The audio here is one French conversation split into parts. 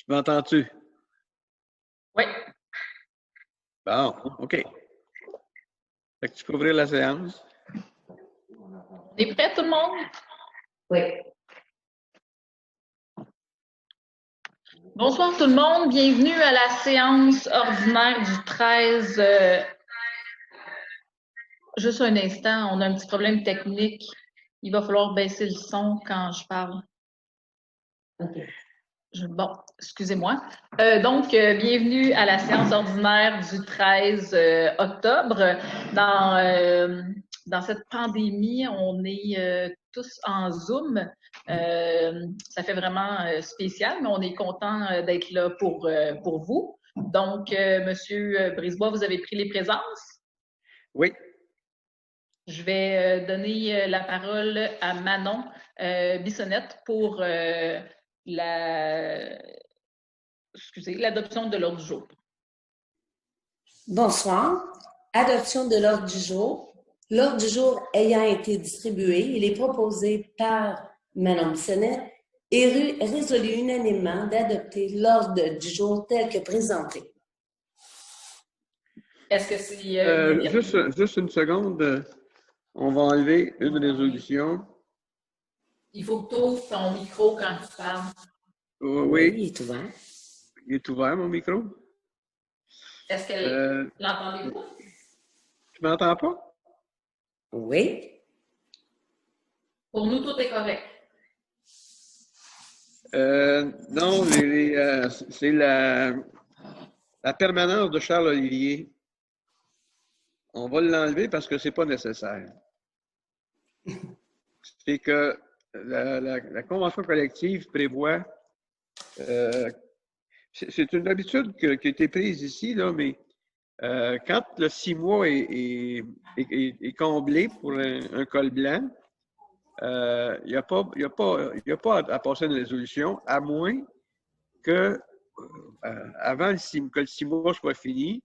Tu m'entends-tu? Oui. Bon, OK. Fait que tu peux ouvrir la séance. On est prêt, tout le monde? Oui. Bonsoir tout le monde, bienvenue à la séance ordinaire du 13. Juste un instant, on a un petit problème technique. Il va falloir baisser le son quand je parle. OK. Bon, excusez-moi. Bienvenue à la séance ordinaire du 13 octobre. Dans cette pandémie, on est tous en Zoom. Ça fait vraiment spécial, mais on est content d'être là pour vous. Donc, Monsieur Brisebois, vous avez pris les présences? Oui. Je vais donner la parole à Manon Bissonnette pour l'adoption de l'ordre du jour. Bonsoir. Adoption de l'ordre du jour. L'ordre du jour ayant été distribué, il est proposé par Mme Bissonnette et résolu unanimement d'adopter l'ordre du jour tel que présenté. Est-ce que c'est... Juste une seconde. On va enlever une résolution. Il faut que tu ouvres ton micro quand tu parles. Oui. Il est ouvert. Il est ouvert, mon micro? Est-ce qu'elle... L'entendez-vous? Tu m'entends pas? Oui. Pour nous, tout est correct. Non, c'est la permanence de Charles Olivier. On va l'enlever parce que c'est pas nécessaire. C'est que la convention collective prévoit, c'est une habitude qui a été prise ici, là, mais quand le 6 mois est comblé pour un col blanc, il n'y a pas à passer une résolution, à moins que avant que le 6 mois soit fini,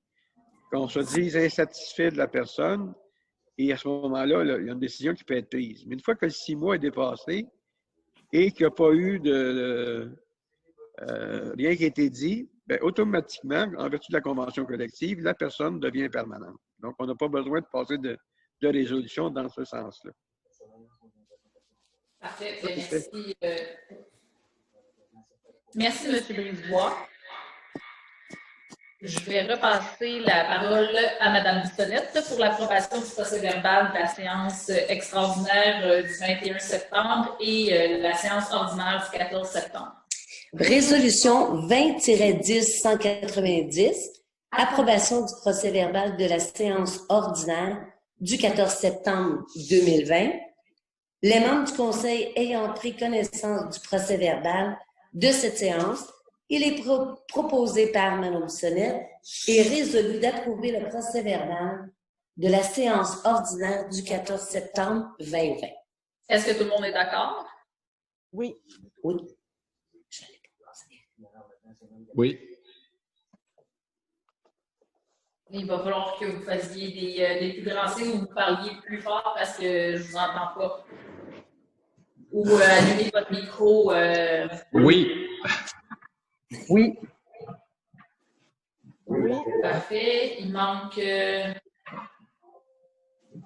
qu'on se dise insatisfait de la personne, et à ce moment-là, il y a une décision qui peut être prise. Mais une fois que le 6 mois est dépassé et qu'il n'y a pas eu rien qui a été dit, bien, automatiquement, en vertu de la convention collective, la personne devient permanente. Donc, on n'a pas besoin de passer de résolution dans ce sens-là. Parfait. Merci. Merci, M. Brisebois. Je vais repasser la parole à Mme Bissonnette pour l'approbation du procès-verbal de la séance extraordinaire du 21 septembre et la séance ordinaire du 14 septembre. Résolution 20-10-190, approbation du procès-verbal de la séance ordinaire du 14 septembre 2020. Les membres du Conseil ayant pris connaissance du procès-verbal de cette séance, il est proposé par Mme Bissonnette et résolu d'approuver le procès-verbal de la séance ordinaire du 14 septembre 2020. Est-ce que tout le monde est d'accord? Oui. Oui. Oui. Il va falloir que vous fassiez des plus grands signes ou vous parliez plus fort parce que je ne vous entends pas. Ou allumez votre micro. Oui. Oui. Oui. Parfait. Il manque...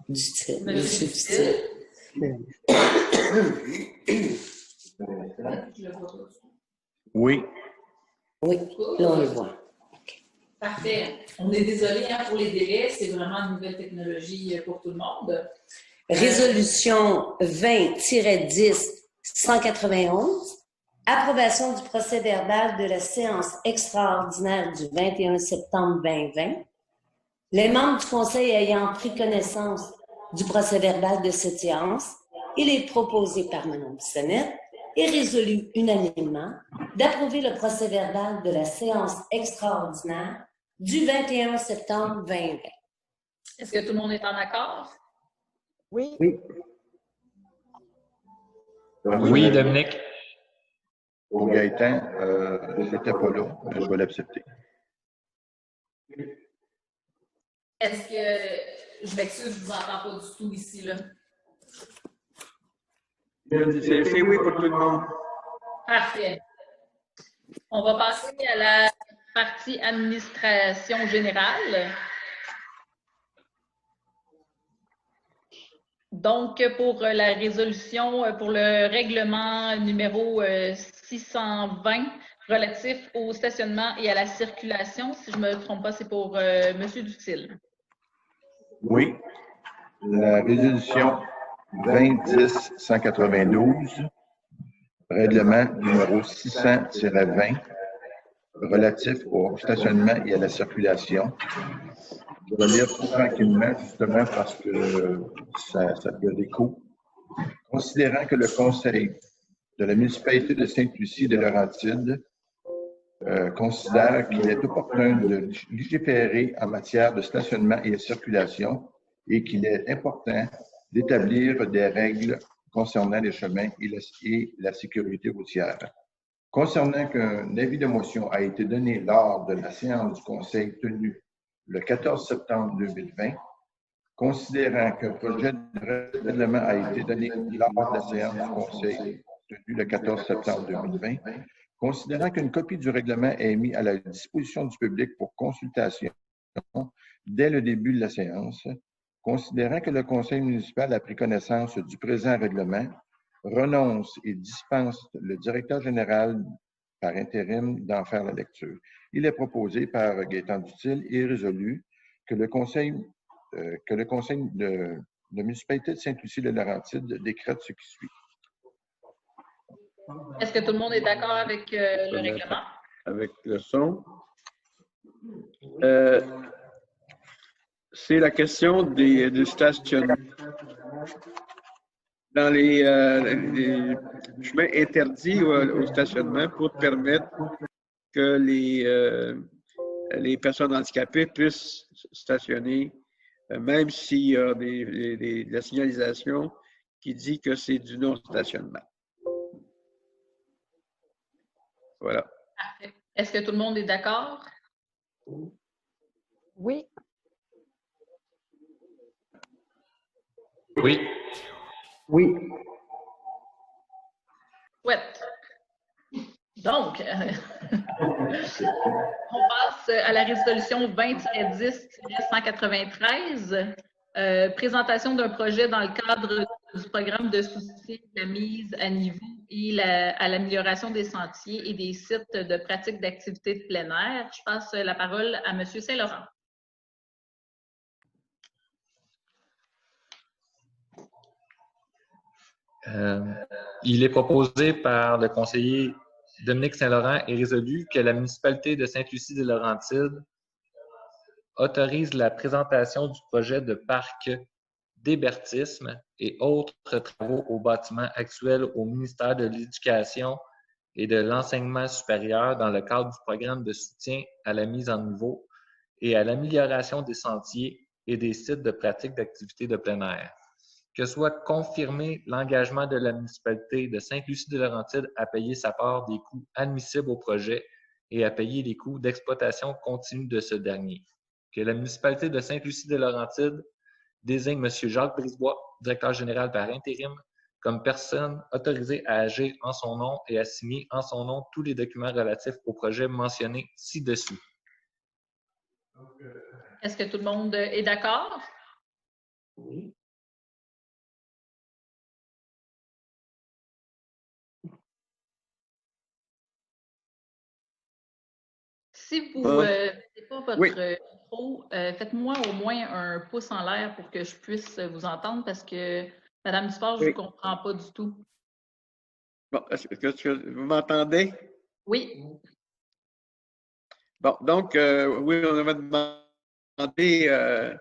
Du titre. Monsieur Dutil. Oui. Oui, là on le voit. Parfait. On est désolé pour les délais, c'est vraiment une nouvelle technologie pour tout le monde. Résolution 20-10-191, approbation du procès-verbal de la séance extraordinaire du 21 septembre 2020. Les membres du Conseil ayant pris connaissance du procès-verbal de cette séance, il est proposé par Mme Bissonnette et résolu unanimement d'approuver le procès-verbal de la séance extraordinaire du 21 septembre 2020. Est-ce que tout le monde est en accord? Oui. Oui, Dominique. Pour Gaëtan, je n'étais pas là, mais je vais l'accepter. Est-ce que... Je m'excuse, je ne vous entends pas du tout ici, là. C'est oui pour tout le monde. Parfait. On va passer à la partie administration générale. Donc, pour la résolution, pour le règlement numéro 620 relatif au stationnement et à la circulation, si je ne me trompe pas, c'est pour M. Dutil. Oui. La résolution 2010-192, règlement numéro 600-20, relatif au stationnement et à la circulation. Je vais lire tout tranquillement, justement, parce que ça fait l'écho. Considérant que le Conseil de la municipalité de Sainte-Lucie de Laurentides considère qu'il est opportun de légiférer en matière de stationnement et de circulation et qu'il est important d'établir des règles concernant les chemins et la sécurité routière. Concernant qu'un avis de motion a été donné lors de la séance du Conseil tenue le 14 septembre 2020, considérant qu'un projet de règlement a été donné lors de la séance du Conseil tenue le 14 septembre 2020, considérant qu'une copie du règlement est mise à la disposition du public pour consultation dès le début de la séance, considérant que le Conseil municipal a pris connaissance du présent règlement, renonce et dispense le directeur général par intérim d'en faire la lecture. Il est proposé par Gaétan Dutil et résolu que le Conseil de municipalité de Sainte-Lucie-de-Laurentides décrète ce qui suit. Est-ce que tout le monde est d'accord avec le règlement? Avec le son. C'est la question du stationnement. Dans les chemins interdits au stationnement pour permettre que les personnes handicapées puissent stationner, même s'il y a de la signalisation qui dit que c'est du non-stationnement. Voilà. Parfait. Est-ce que tout le monde est d'accord? Oui. Oui. Oui. Chouette. Donc, on passe à la résolution 20-10-193, présentation d'un projet dans le cadre du programme de soutien de la mise à niveau et à l'amélioration des sentiers et des sites de pratique d'activités de plein air. Je passe la parole à M. Saint-Laurent. Il est proposé par le conseiller Dominique Saint-Laurent et résolu que la municipalité de Sainte-Lucie-des-Laurentides autorise la présentation du projet de parc d'hébertisme et autres travaux au bâtiment actuel au ministère de l'Éducation et de l'Enseignement supérieur dans le cadre du programme de soutien à la mise en niveau et à l'amélioration des sentiers et des sites de pratique d'activités de plein air. Que soit confirmé l'engagement de la municipalité de Sainte-Lucie-de-Laurentides à payer sa part des coûts admissibles au projet et à payer les coûts d'exploitation continue de ce dernier. Que la municipalité de Sainte-Lucie-de-Laurentides désigne M. Jacques Brisebois, directeur général par intérim, comme personne autorisée à agir en son nom et à signer en son nom tous les documents relatifs au projet mentionné ci-dessous. Est-ce que tout le monde est d'accord? Oui. Si vous ne mettez pas votre micro, faites-moi au moins un pouce en l'air pour que je puisse vous entendre parce que, Madame Dusport, je ne vous comprends pas du tout. Bon, est-ce que vous m'entendez? Oui. Bon, donc, oui, on avait demandé à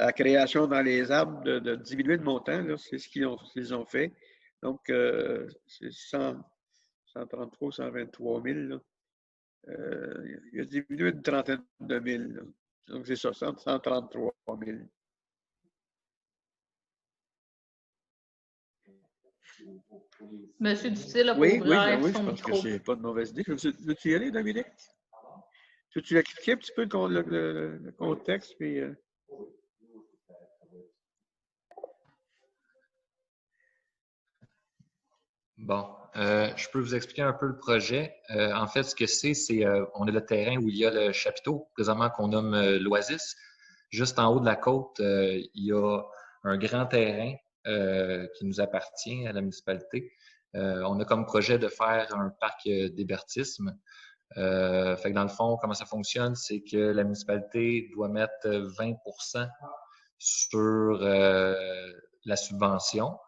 la création dans les arbres de diminuer le montant. C'est ce qu'ils ont fait. Donc, c'est 133 ou 123 000. Là. Il a diminué une trentaine de mille. Là. Donc, c'est ça, 133 000. Monsieur Dutil a Oui, ouvert je son pense que micro. c'est pas une mauvaise idée. Veux-tu y aller, Dominique? Veux-tu expliquer un petit peu le contexte? Puis, Bon. Je peux vous expliquer un peu le projet. En fait, ce que c'est on a le terrain où il y a le chapiteau, présentement qu'on nomme l'Oasis. Juste en haut de la côte, il y a un grand terrain qui nous appartient à la municipalité. On a comme projet de faire un parc d'hébertisme. Fait que dans le fond, comment ça fonctionne, c'est que la municipalité doit mettre 20% sur la subvention,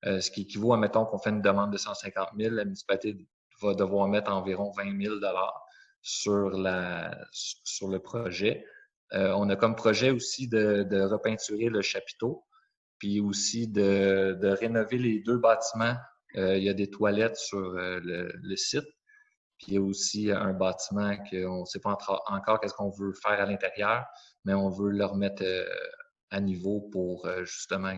ce qui équivaut à, mettons, qu'on fait une demande de 150 000, la municipalité va devoir mettre environ 20 000 sur le projet. On a comme projet aussi de repeinturer le chapiteau, puis aussi de rénover les 2 bâtiments. Il y a des toilettes sur le site. Puis il y a aussi un bâtiment qu'on ne sait pas encore qu'est-ce qu'on veut faire à l'intérieur, mais on veut le remettre à niveau pour justement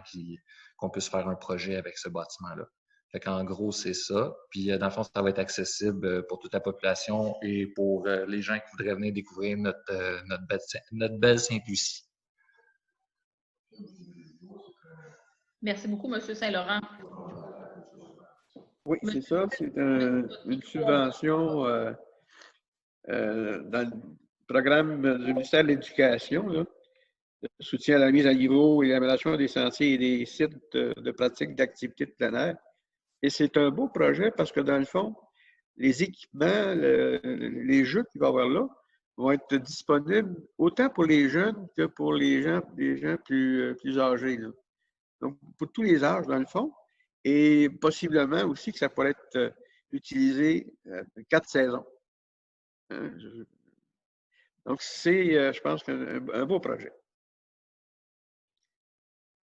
qu'on puisse faire un projet avec ce bâtiment-là. Fait qu'en gros, c'est ça. Puis dans le fond, ça va être accessible pour toute la population et pour les gens qui voudraient venir découvrir notre belle Sainte-Lucie. Merci beaucoup, M. Saint-Laurent. Oui, c'est ça. C'est une subvention dans le programme du ministère de l'Éducation, là, soutien à la mise à niveau et l'aménagement des sentiers et des sites de pratique d'activités de plein air. Et c'est un beau projet parce que, dans le fond, les équipements, les jeux qu'il va y avoir là vont être disponibles autant pour les jeunes que pour les gens plus âgés, là. Donc, pour tous les âges, dans le fond. Et possiblement aussi que ça pourrait être utilisé 4 saisons. Donc, c'est, je pense, un beau projet.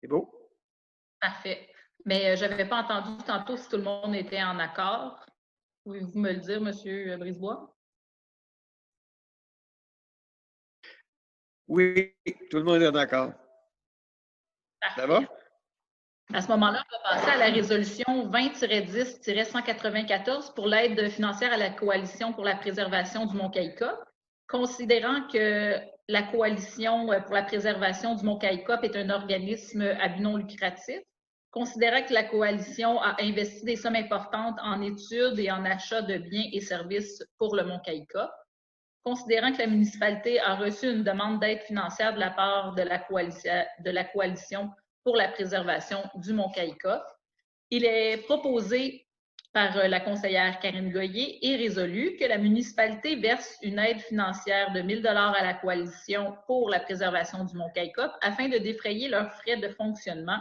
C'est beau? Parfait. Mais je n'avais pas entendu tantôt si tout le monde était en accord. Pouvez-vous me le dire, M. Brisebois? Oui, tout le monde est d'accord. Ça va? À ce moment-là, on va passer à la résolution 20-10-194 pour l'aide financière à la Coalition pour la préservation du Mont-Caïcop. Considérant que la Coalition pour la préservation du Mont-Caïcop est un organisme à but non lucratif, considérant que la Coalition a investi des sommes importantes en études et en achats de biens et services pour le Mont-Caïcop, considérant que la municipalité a reçu une demande d'aide financière de la part de la Coalition pour la préservation du Mont-Caïcop. Il est proposé par la conseillère Karine Goyer et résolu que la municipalité verse une aide financière de 1 000 $ à la Coalition pour la préservation du Mont-Caïcop afin de défrayer leurs frais de fonctionnement.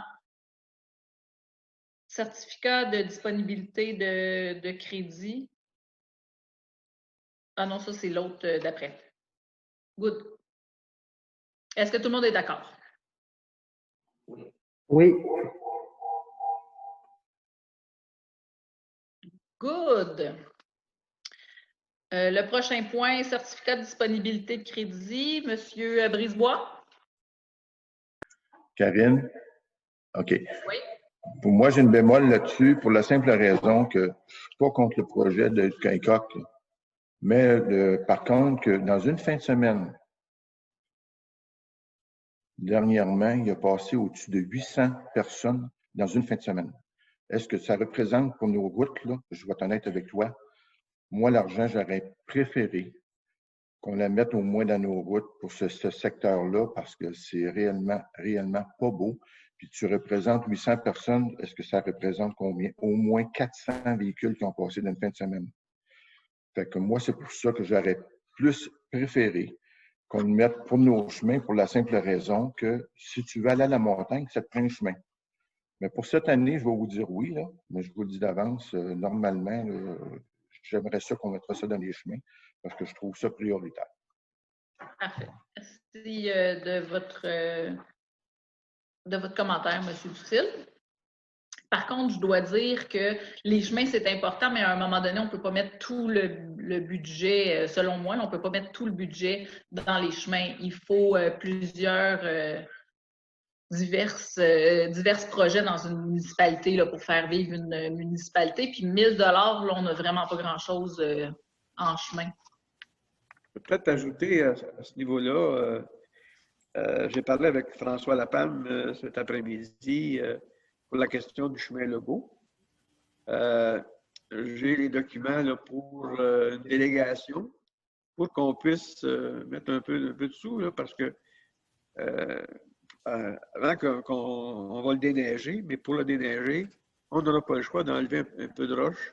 Certificat de disponibilité de crédit. Ah non, ça c'est l'autre d'après. Good. Est-ce que tout le monde est d'accord? Oui. Good. Le prochain point, certificat de disponibilité de crédit. Monsieur Brisebois? Karine? OK. Oui. Pour moi, j'ai une bémol là-dessus pour la simple raison que je ne suis pas contre le projet de Caïcoc, mais par contre, que dans une fin de semaine, dernièrement, il a passé au-dessus de 800 personnes dans une fin de semaine. Est-ce que ça représente pour nos routes, là, je vais être honnête avec toi, moi, l'argent, j'aurais préféré qu'on la mette au moins dans nos routes pour ce secteur-là parce que c'est réellement pas beau. Puis tu représentes 800 personnes, est-ce que ça représente combien? Au moins 400 véhicules qui ont passé dans une fin de semaine. Fait que moi, c'est pour ça que j'aurais plus préféré qu'on le mette pour nos chemins pour la simple raison que si tu veux aller à la montagne, ça te prend un chemin. Mais pour cette année, je vais vous dire oui, là, mais je vous le dis d'avance, normalement, j'aimerais ça qu'on mette ça dans les chemins parce que je trouve ça prioritaire. Parfait. Merci de votre commentaire, M. Dutil. Par contre, je dois dire que les chemins, c'est important, mais à un moment donné, on ne peut pas mettre tout le budget, selon moi, on ne peut pas mettre tout le budget dans les chemins. Il faut plusieurs divers projets dans une municipalité là, pour faire vivre une municipalité. Puis 1 000 $, là, on n'a vraiment pas grand-chose en chemin. Je peux peut-être ajouter à ce niveau-là, j'ai parlé avec François Lapalme cet après-midi pour la question du chemin Legault. j'ai les documents là, pour une délégation pour qu'on puisse mettre un peu de sous, là, parce que avant qu'on va le déneiger, mais pour le déneiger, on n'aura pas le choix d'enlever un peu de roche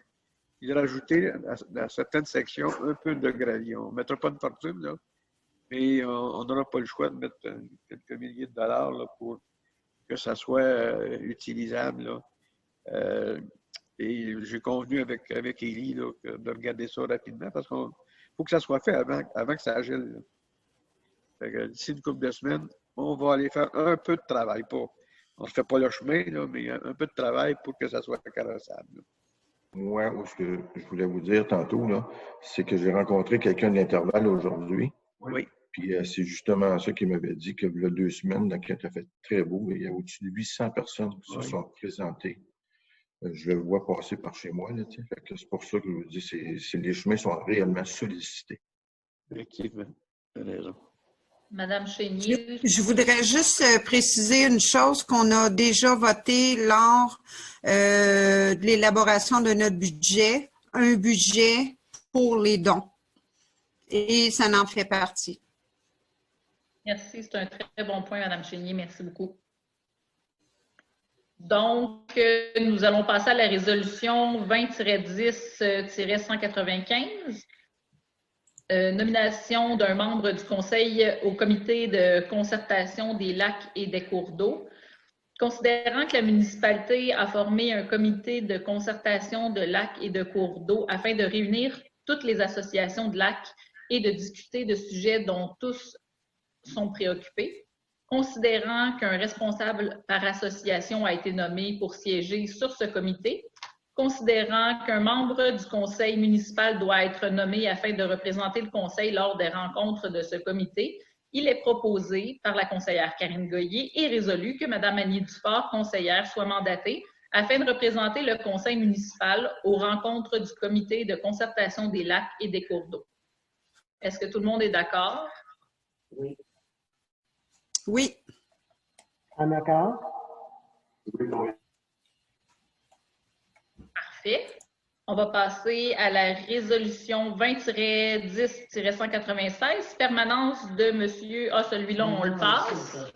et de rajouter dans certaines sections un peu de gravier. On ne mettra pas de fortune, là, mais on n'aura pas le choix de mettre quelques milliers de dollars là, pour que ça soit utilisable. Là. Et j'ai convenu avec Élie là, de regarder ça rapidement parce qu'il faut que ça soit fait avant que ça agile. D'ici une couple de semaines, on va aller faire un peu de travail. On ne fait pas le chemin, là, mais un peu de travail pour que ça soit carrossable. Moi, ce que je voulais vous dire tantôt, c'est que j'ai rencontré quelqu'un de l'intervalle aujourd'hui. Oui. Puis c'est justement ça qu'il m'avait dit que il y a 2 semaines, quand il a fait très beau, il y a au-dessus de 800 personnes qui se sont présentées. Je le vois passer par chez moi. C'est pour ça que je vous dis que les chemins sont réellement sollicités. Effectivement, tu as raison. Madame Chénier. Je voudrais juste préciser une chose qu'on a déjà voté lors de l'élaboration de notre budget, un budget pour les dons. Et ça en fait partie. Merci, c'est un très bon point, Madame Chénier. Merci beaucoup. Donc, nous allons passer à la résolution 20-10-195. Nomination d'un membre du Conseil au comité de concertation des lacs et des cours d'eau. Considérant que la municipalité a formé un comité de concertation de lacs et de cours d'eau afin de réunir toutes les associations de lacs et de discuter de sujets dont tous sont préoccupés, considérant qu'un responsable par association a été nommé pour siéger sur ce comité, considérant qu'un membre du conseil municipal doit être nommé afin de représenter le conseil lors des rencontres de ce comité, il est proposé par la conseillère Karine Goyer et résolu que Mme Annie Dufort, conseillère, soit mandatée afin de représenter le conseil municipal aux rencontres du comité de concertation des lacs et des cours d'eau. Est-ce que tout le monde est d'accord? Oui. Oui. En accord? Parfait. On va passer à la résolution 20-10-196, permanence de M. Ah, celui-là, on le passe.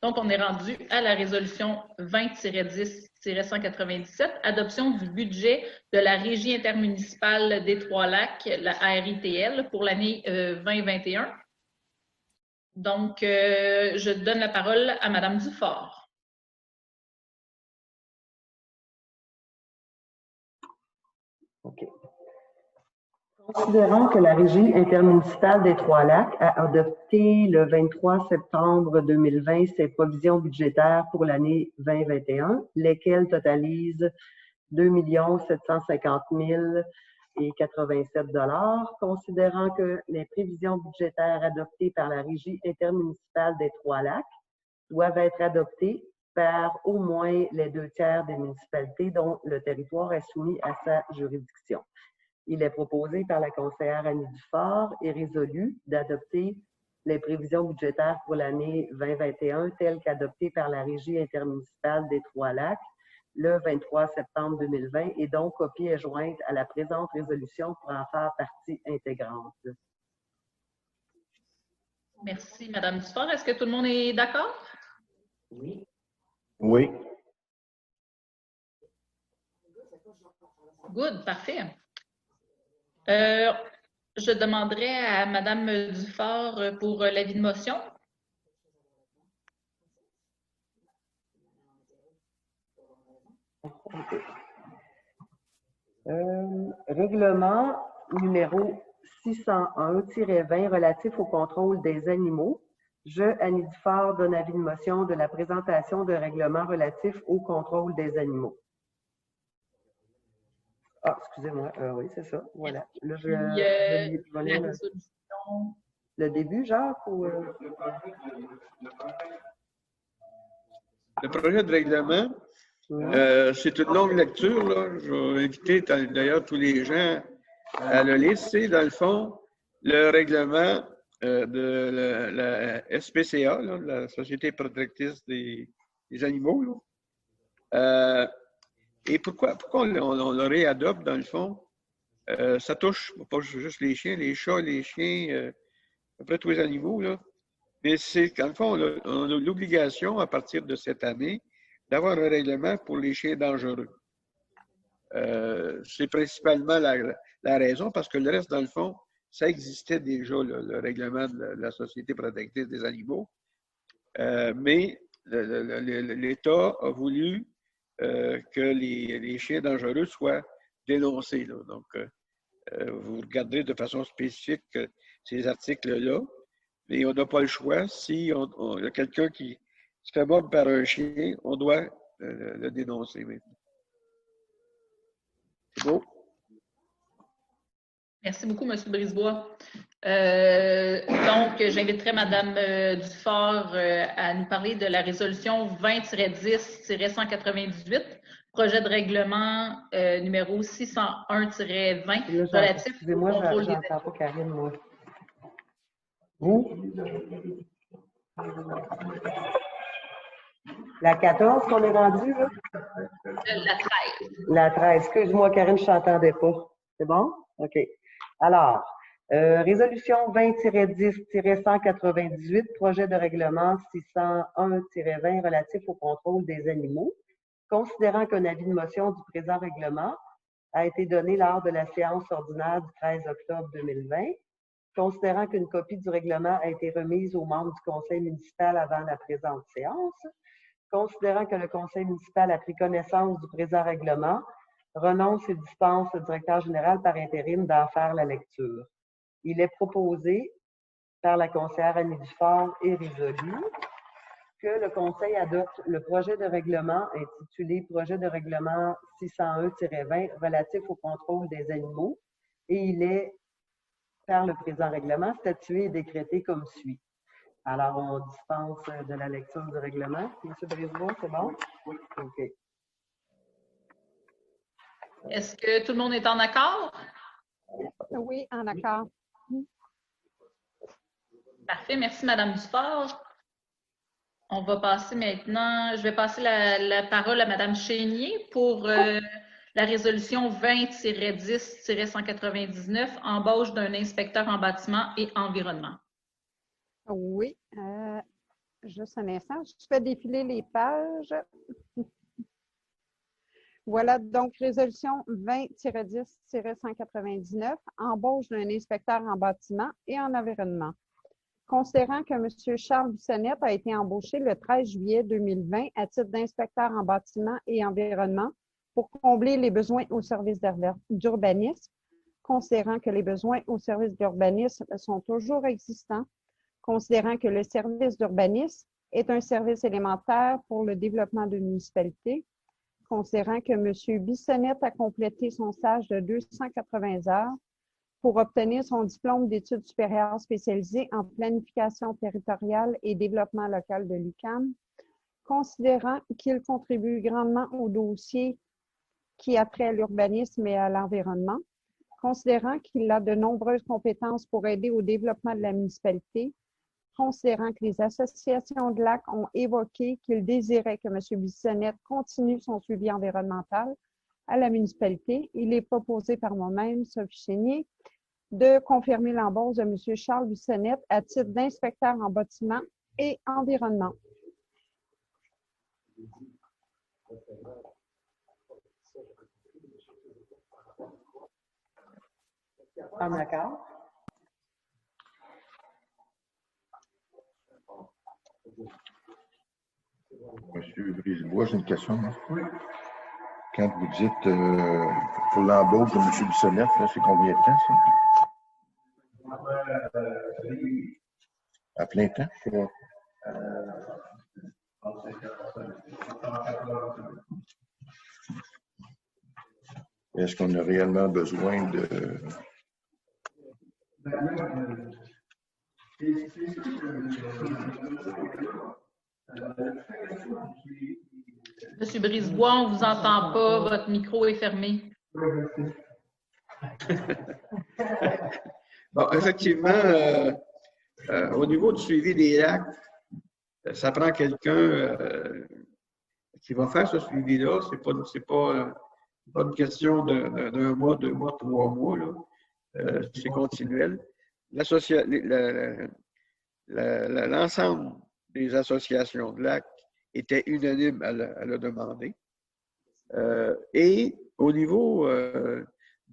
Donc, on est rendu à la résolution 20-10-197, adoption du budget de la Régie intermunicipale des Trois-Lacs, la RITL, pour l'année 2021. Donc, je donne la parole à Mme Dufort. OK. Considérant que la Régie intermunicipale des Trois-Lacs a adopté le 23 septembre 2020 ses provisions budgétaires pour l'année 2021, lesquelles totalisent 2 750 087 $, considérant que les prévisions budgétaires adoptées par la Régie intermunicipale des Trois-Lacs doivent être adoptées par au moins les 2/3 des municipalités dont le territoire est soumis à sa juridiction. Il est proposé par la conseillère Annie Dufort et résolu d'adopter les prévisions budgétaires pour l'année 2021 telles qu'adoptées par la Régie intermunicipale des Trois-Lacs le 23 septembre 2020 et donc copie est jointe à la présente résolution pour en faire partie intégrante. Merci, Mme Dufort. Est-ce que tout le monde est d'accord? Oui. Oui. Good, parfait. Je demanderai à Mme Dufort pour l'avis de motion. Règlement numéro 601-20 relatif au contrôle des animaux. Je, Annie Dufort, donne avis de motion de la présentation de règlement relatif au contrôle des animaux. Ah, excusez-moi. Oui, c'est ça. Voilà. Là, le début, Jacques, ou... Le projet de règlement, c'est une longue lecture. Là. Je vais inviter d'ailleurs tous les gens à le lire. C'est, dans le fond, le règlement de la SPCA, là, la Société protectrice des animaux. Et pourquoi on le réadopte, dans le fond? Ça touche pas juste les chiens, les chats, les chiens, à peu près tous les animaux, là. Mais c'est qu'en fond, on a l'obligation, à partir de cette année, d'avoir un règlement pour les chiens dangereux. C'est principalement la raison, parce que le reste, dans le fond, ça existait déjà, le règlement de la Société protectrice des animaux. Mais l'État a voulu que les chiens dangereux soient dénoncés, là. Donc, vous regarderez de façon spécifique ces articles-là, mais on n'a pas le choix. Si y a quelqu'un qui se fait mordre par un chien, on doit le dénoncer maintenant. C'est beau? Merci beaucoup, M. Brisebois. Donc, j'inviterai Mme Dufort à nous parler de la résolution 20-10-198, projet de règlement numéro 601-20 relatif au contrôle des... J'entends pas Karine, moi. Vous? La 14 qu'on est rendu, là? La 13. La 13. Excuse-moi, Karine, je ne t'entendais pas. C'est bon? OK. Alors, résolution 20-10-198, projet de règlement 601-20 relatif au contrôle des animaux. Considérant qu'un avis de motion du présent règlement a été donné lors de la séance ordinaire du 13 octobre 2020, considérant qu'une copie du règlement a été remise aux membres du conseil municipal avant la présente séance, considérant que le conseil municipal a pris connaissance du présent règlement, renonce et dispense le directeur général par intérim d'en faire la lecture. Il est proposé par la conseillère Annie Dufort et résolu que le conseil adopte le projet de règlement intitulé « Projet de règlement 601-20 relatif au contrôle des animaux » et il est, par le présent règlement, statué et décrété comme suit. Alors, on dispense de la lecture du règlement. M. Brisebois, c'est bon? Oui. OK. Est-ce que tout le monde est en accord? Oui, en accord. Parfait, merci Mme Dufort. On va passer maintenant, je vais passer la parole à Mme Chénier pour la résolution 20-10-199, embauche d'un inspecteur en bâtiment et environnement. Oui, juste un instant, je fais défiler les pages. Voilà, donc résolution 20-10-199, embauche d'un inspecteur en bâtiment et en environnement. Considérant que M. Charles Bissonnette a été embauché le 13 juillet 2020 à titre d'inspecteur en bâtiment et environnement pour combler les besoins au service d'urbanisme, considérant que les besoins au service d'urbanisme sont toujours existants, considérant que le service d'urbanisme est un service élémentaire pour le développement de municipalité, considérant que M. Bissonnette a complété son stage de 280 heures pour obtenir son diplôme d'études supérieures spécialisées en planification territoriale et développement local de l'UQAM, considérant qu'il contribue grandement au dossier qui a trait à l'urbanisme et à l'environnement, considérant qu'il a de nombreuses compétences pour aider au développement de la municipalité, considérant que les associations de lac ont évoqué qu'ils désiraient que M. Bissonnette continue son suivi environnemental à la municipalité, il est proposé par moi-même, Sophie Chénier, de confirmer l'embauche de M. Charles Bissonnette à titre d'inspecteur en bâtiment et environnement. En accord? Monsieur Brisebois, j'ai une question. Oui. Quand vous dites pour l'embauche de M. Bissonnette, c'est combien de temps, ça? À plein temps? Est-ce qu'on a réellement besoin de... Monsieur Brisebois, on ne vous entend pas, votre micro est fermé. Bon, effectivement, au niveau du suivi des lacs, ça prend quelqu'un qui va faire ce suivi-là. C'est pas une question d'un mois, 2 mois, 3 mois, là. C'est continuel. L'ensemble des associations de lac étaient unanimes à le demander. Et au niveau de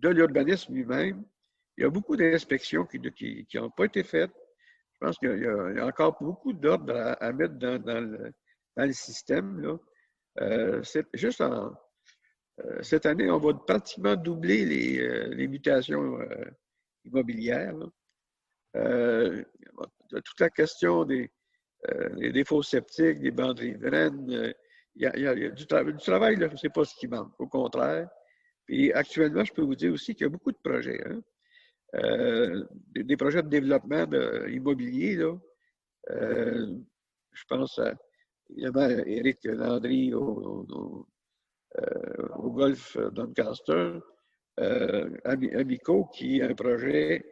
l'urbanisme lui-même, il y a beaucoup d'inspections qui n'ont pas été faites. Je pense qu'il y a encore beaucoup d'ordres à mettre dans le système, là. Juste cette année, on va pratiquement doubler les mutations immobilières. Toute la question des défauts septiques, des bandes riveraines, il y a du travail, ce n'est pas ce qui manque, au contraire. Et actuellement, je peux vous dire aussi qu'il y a beaucoup de projets, hein? Des projets de développement immobilier, là. Je pense à, évidemment, Éric Landry au golf Doncaster, Amico, qui a un projet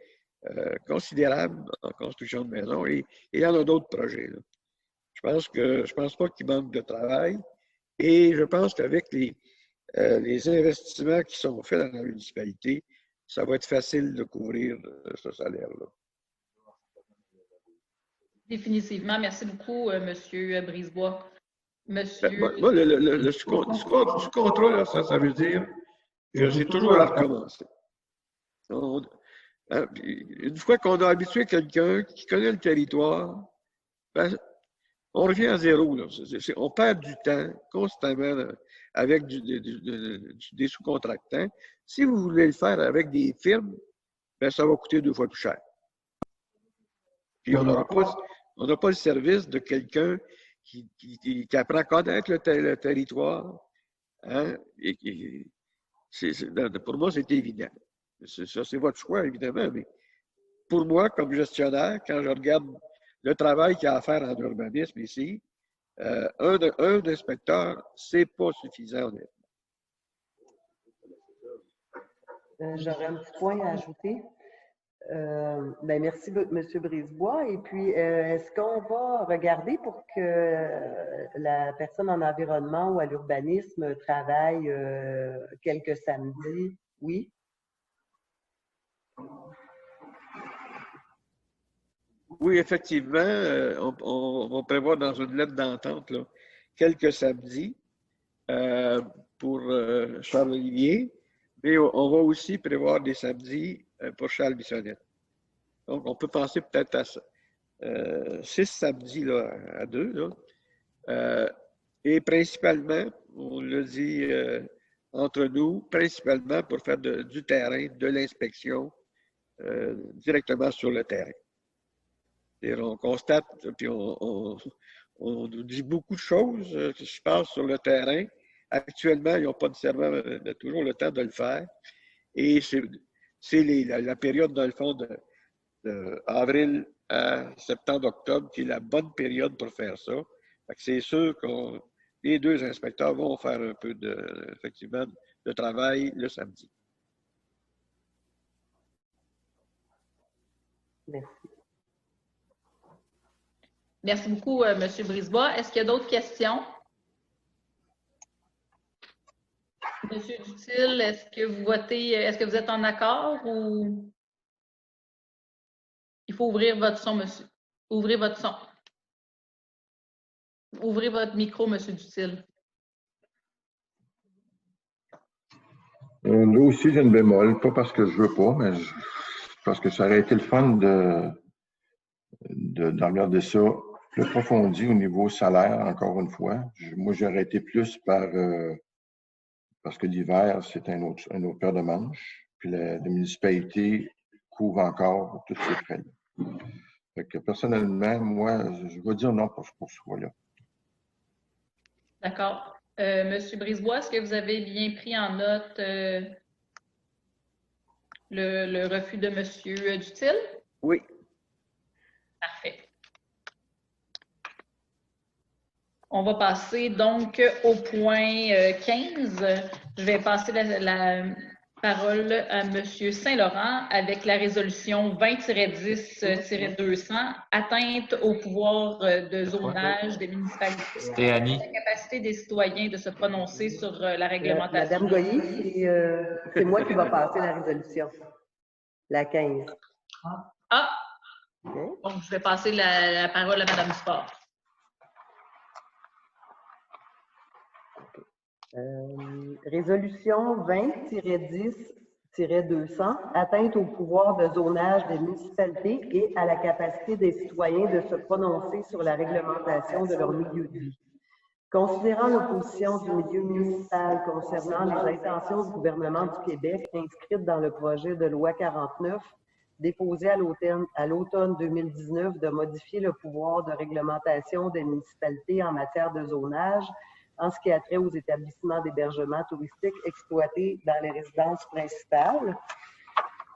considérable en construction de maisons, et il y en a d'autres projets, là. Je pense pas qu'il manque de travail, et je pense qu'avec les investissements qui sont faits dans la municipalité, ça va être facile de couvrir ce salaire-là. Définitivement. Merci beaucoup, M. Brisebois. Monsieur... Moi, le sous-contrat, ça veut dire que j'ai toujours à recommencer. Une fois qu'on a habitué quelqu'un qui connaît le territoire, ben, on revient à zéro, là. On perd du temps constamment avec des sous-contractants. Si vous voulez le faire avec des firmes, ben, ça va coûter 2 fois plus cher. Puis on n'a pas le service de quelqu'un qui apprend à connaître le territoire. Hein? Pour moi, c'est évident. Ça, c'est votre choix, évidemment, mais pour moi, comme gestionnaire, quand je regarde le travail qu'il y a à faire en urbanisme ici, un inspecteur, c'est pas suffisant, honnêtement. J'aurais un petit point à ajouter. Ben merci, M. Brisebois. Et puis, est-ce qu'on va regarder pour que la personne en environnement ou à l'urbanisme travaille quelques samedis? Oui? Oui, effectivement, on va prévoir dans une lettre d'entente là, quelques samedis pour Charles-Olivier, mais on va aussi prévoir des samedis pour Charles Bissonnette. Donc, on peut penser peut-être à 6 samedis là, à 2. Là. Et principalement, on le dit entre nous, principalement pour faire du terrain, de l'inspection directement sur le terrain. On constate, puis on nous dit beaucoup de choses qui se passent sur le terrain. Actuellement, ils n'ont pas nécessairement toujours le temps de le faire. Et c'est la période, dans le fond, de avril à septembre-octobre, qui est la bonne période pour faire ça. C'est sûr que les 2 inspecteurs vont faire un peu effectivement, de travail le samedi. Merci. Merci beaucoup, M. Brisebois. Est-ce qu'il y a d'autres questions? M. Dutil, est-ce que vous votez, est-ce que vous êtes en accord ou il faut ouvrir votre son, monsieur? Ouvrez votre son. Ouvrez votre micro, M. Dutil. Là aussi, j'ai une bémol, pas parce que je veux pas, mais parce que ça aurait été le fun de regarder ça plus approfondi au niveau salaire, encore une fois. Moi, j'aurais été plus parce que l'hiver, c'est un autre paire de manches. Puis la municipalité couvre encore tous ces frais. Fait que personnellement, moi, je vais dire non pour ce choix-là. D'accord. Monsieur Brisebois, est-ce que vous avez bien pris en note le refus de M. Dutil? Oui. Parfait. On va passer donc au point 15. Je vais passer parole à M. Saint-Laurent avec la résolution 20-10-200, atteinte au pouvoir de zonage des municipalités. C'était Annie. La capacité des citoyens de se prononcer sur la réglementation. Madame Goyer, c'est moi qui va passer la résolution. La 15. Ah! Okay. Donc, je vais passer la parole à Mme Duport. Résolution 20-10-200, atteinte au pouvoir de zonage des municipalités et à la capacité des citoyens de se prononcer sur la réglementation de leur milieu de vie. Considérant l'opposition du milieu municipal concernant les intentions du gouvernement du Québec inscrites dans le projet de loi 49, déposé à l'automne 2019 de modifier le pouvoir de réglementation des municipalités en matière de zonage, en ce qui a trait aux établissements d'hébergement touristique exploités dans les résidences principales.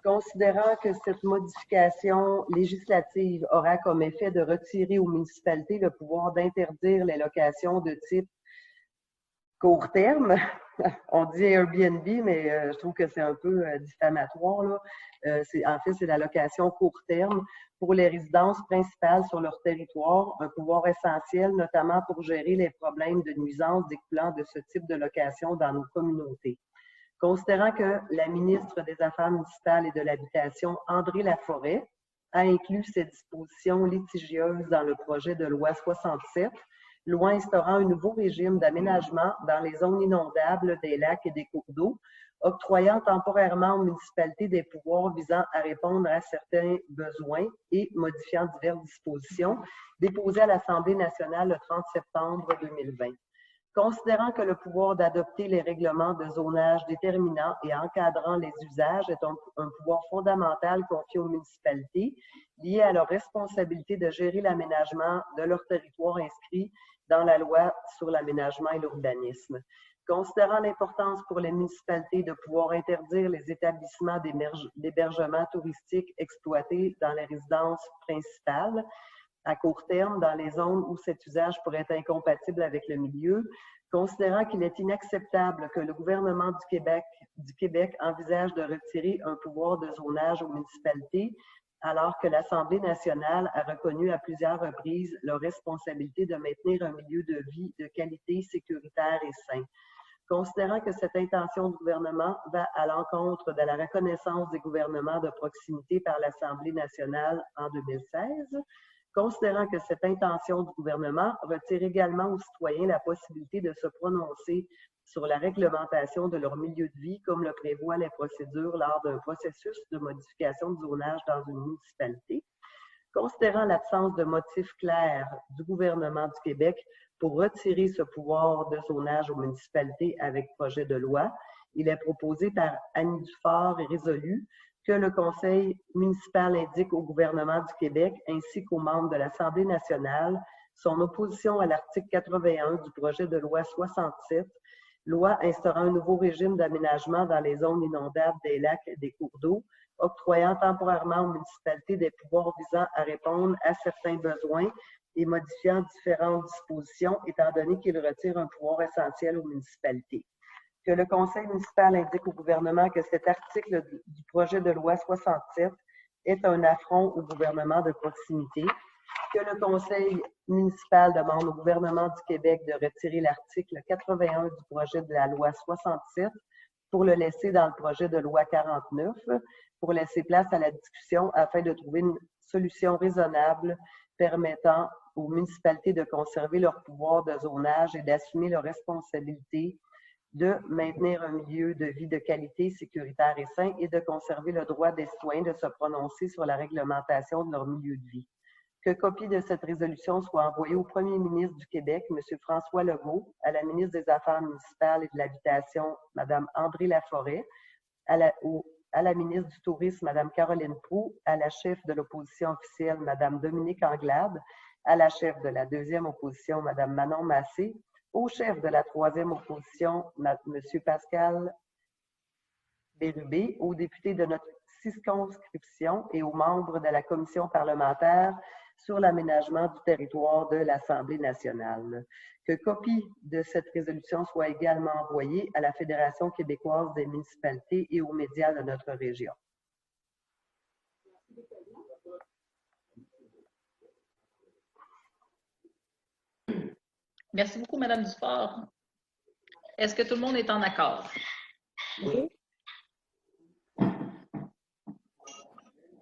Considérant que cette modification législative aura comme effet de retirer aux municipalités le pouvoir d'interdire les locations de type court terme, on dit Airbnb, mais je trouve que c'est un peu diffamatoire, là. En fait, c'est la location court terme pour les résidences principales sur leur territoire, un pouvoir essentiel, notamment pour gérer les problèmes de nuisance découlant de ce type de location dans nos communautés. Considérant que la ministre des Affaires municipales et de l'Habitation, André Laforêt, a inclus ces dispositions litigieuses dans le projet de loi 67, loi instaurant un nouveau régime d'aménagement dans les zones inondables des lacs et des cours d'eau, octroyant temporairement aux municipalités des pouvoirs visant à répondre à certains besoins et modifiant diverses dispositions, déposées à l'Assemblée nationale le 30 septembre 2020. Considérant que le pouvoir d'adopter les règlements de zonage déterminant et encadrant les usages est un pouvoir fondamental confié aux municipalités, lié à leur responsabilité de gérer l'aménagement de leur territoire inscrit dans la loi sur l'aménagement et l'urbanisme. Considérant l'importance pour les municipalités de pouvoir interdire les établissements d'hébergement touristique exploités dans les résidences principales, à court terme dans les zones où cet usage pourrait être incompatible avec le milieu, considérant qu'il est inacceptable que le gouvernement du Québec envisage de retirer un pouvoir de zonage aux municipalités, alors que l'Assemblée nationale a reconnu à plusieurs reprises leur responsabilité de maintenir un milieu de vie de qualité, sécuritaire et sain. Considérant que cette intention du gouvernement va à l'encontre de la reconnaissance des gouvernements de proximité par l'Assemblée nationale en 2016, considérant que cette intention du gouvernement retire également aux citoyens la possibilité de se prononcer sur la réglementation de leur milieu de vie, comme le prévoient les procédures lors d'un processus de modification de zonage dans une municipalité, considérant l'absence de motifs clairs du gouvernement du Québec pour retirer ce pouvoir de zonage aux municipalités avec projet de loi, il est proposé par Annie Dufort et résolu que le Conseil municipal indique au gouvernement du Québec ainsi qu'aux membres de l'Assemblée nationale son opposition à l'article 81 du projet de loi 67, loi instaurant un nouveau régime d'aménagement dans les zones inondables des lacs et des cours d'eau, octroyant temporairement aux municipalités des pouvoirs visant à répondre à certains besoins et modifiant différentes dispositions, étant donné qu'il retire un pouvoir essentiel aux municipalités. Que le Conseil municipal indique au gouvernement que cet article du projet de loi 67 est un affront au gouvernement de proximité, que le Conseil municipal demande au gouvernement du Québec de retirer l'article 81 du projet de la loi 67 pour le laisser dans le projet de loi 49, pour laisser place à la discussion afin de trouver une solution raisonnable permettant aux municipalités de conserver leur pouvoir de zonage et d'assumer leurs responsabilités de maintenir un milieu de vie de qualité, sécuritaire et sain et de conserver le droit des citoyens de se prononcer sur la réglementation de leur milieu de vie. Que copie de cette résolution soit envoyée au premier ministre du Québec, M. François Legault, à la ministre des Affaires municipales et de l'Habitation, Mme André Laforêt, à la ministre du Tourisme, Mme Caroline Proulx, à la chef de l'opposition officielle, Mme Dominique Anglade, à la chef de la deuxième opposition, Mme Manon Massé, au chef de la troisième opposition, M. Pascal Bérubé, aux députés de notre circonscription et aux membres de la commission parlementaire sur l'aménagement du territoire de l'Assemblée nationale. Que copie de cette résolution soit également envoyée à la Fédération québécoise des municipalités et aux médias de notre région. Merci beaucoup, Mme Dufort. Est-ce que tout le monde est en accord? Oui.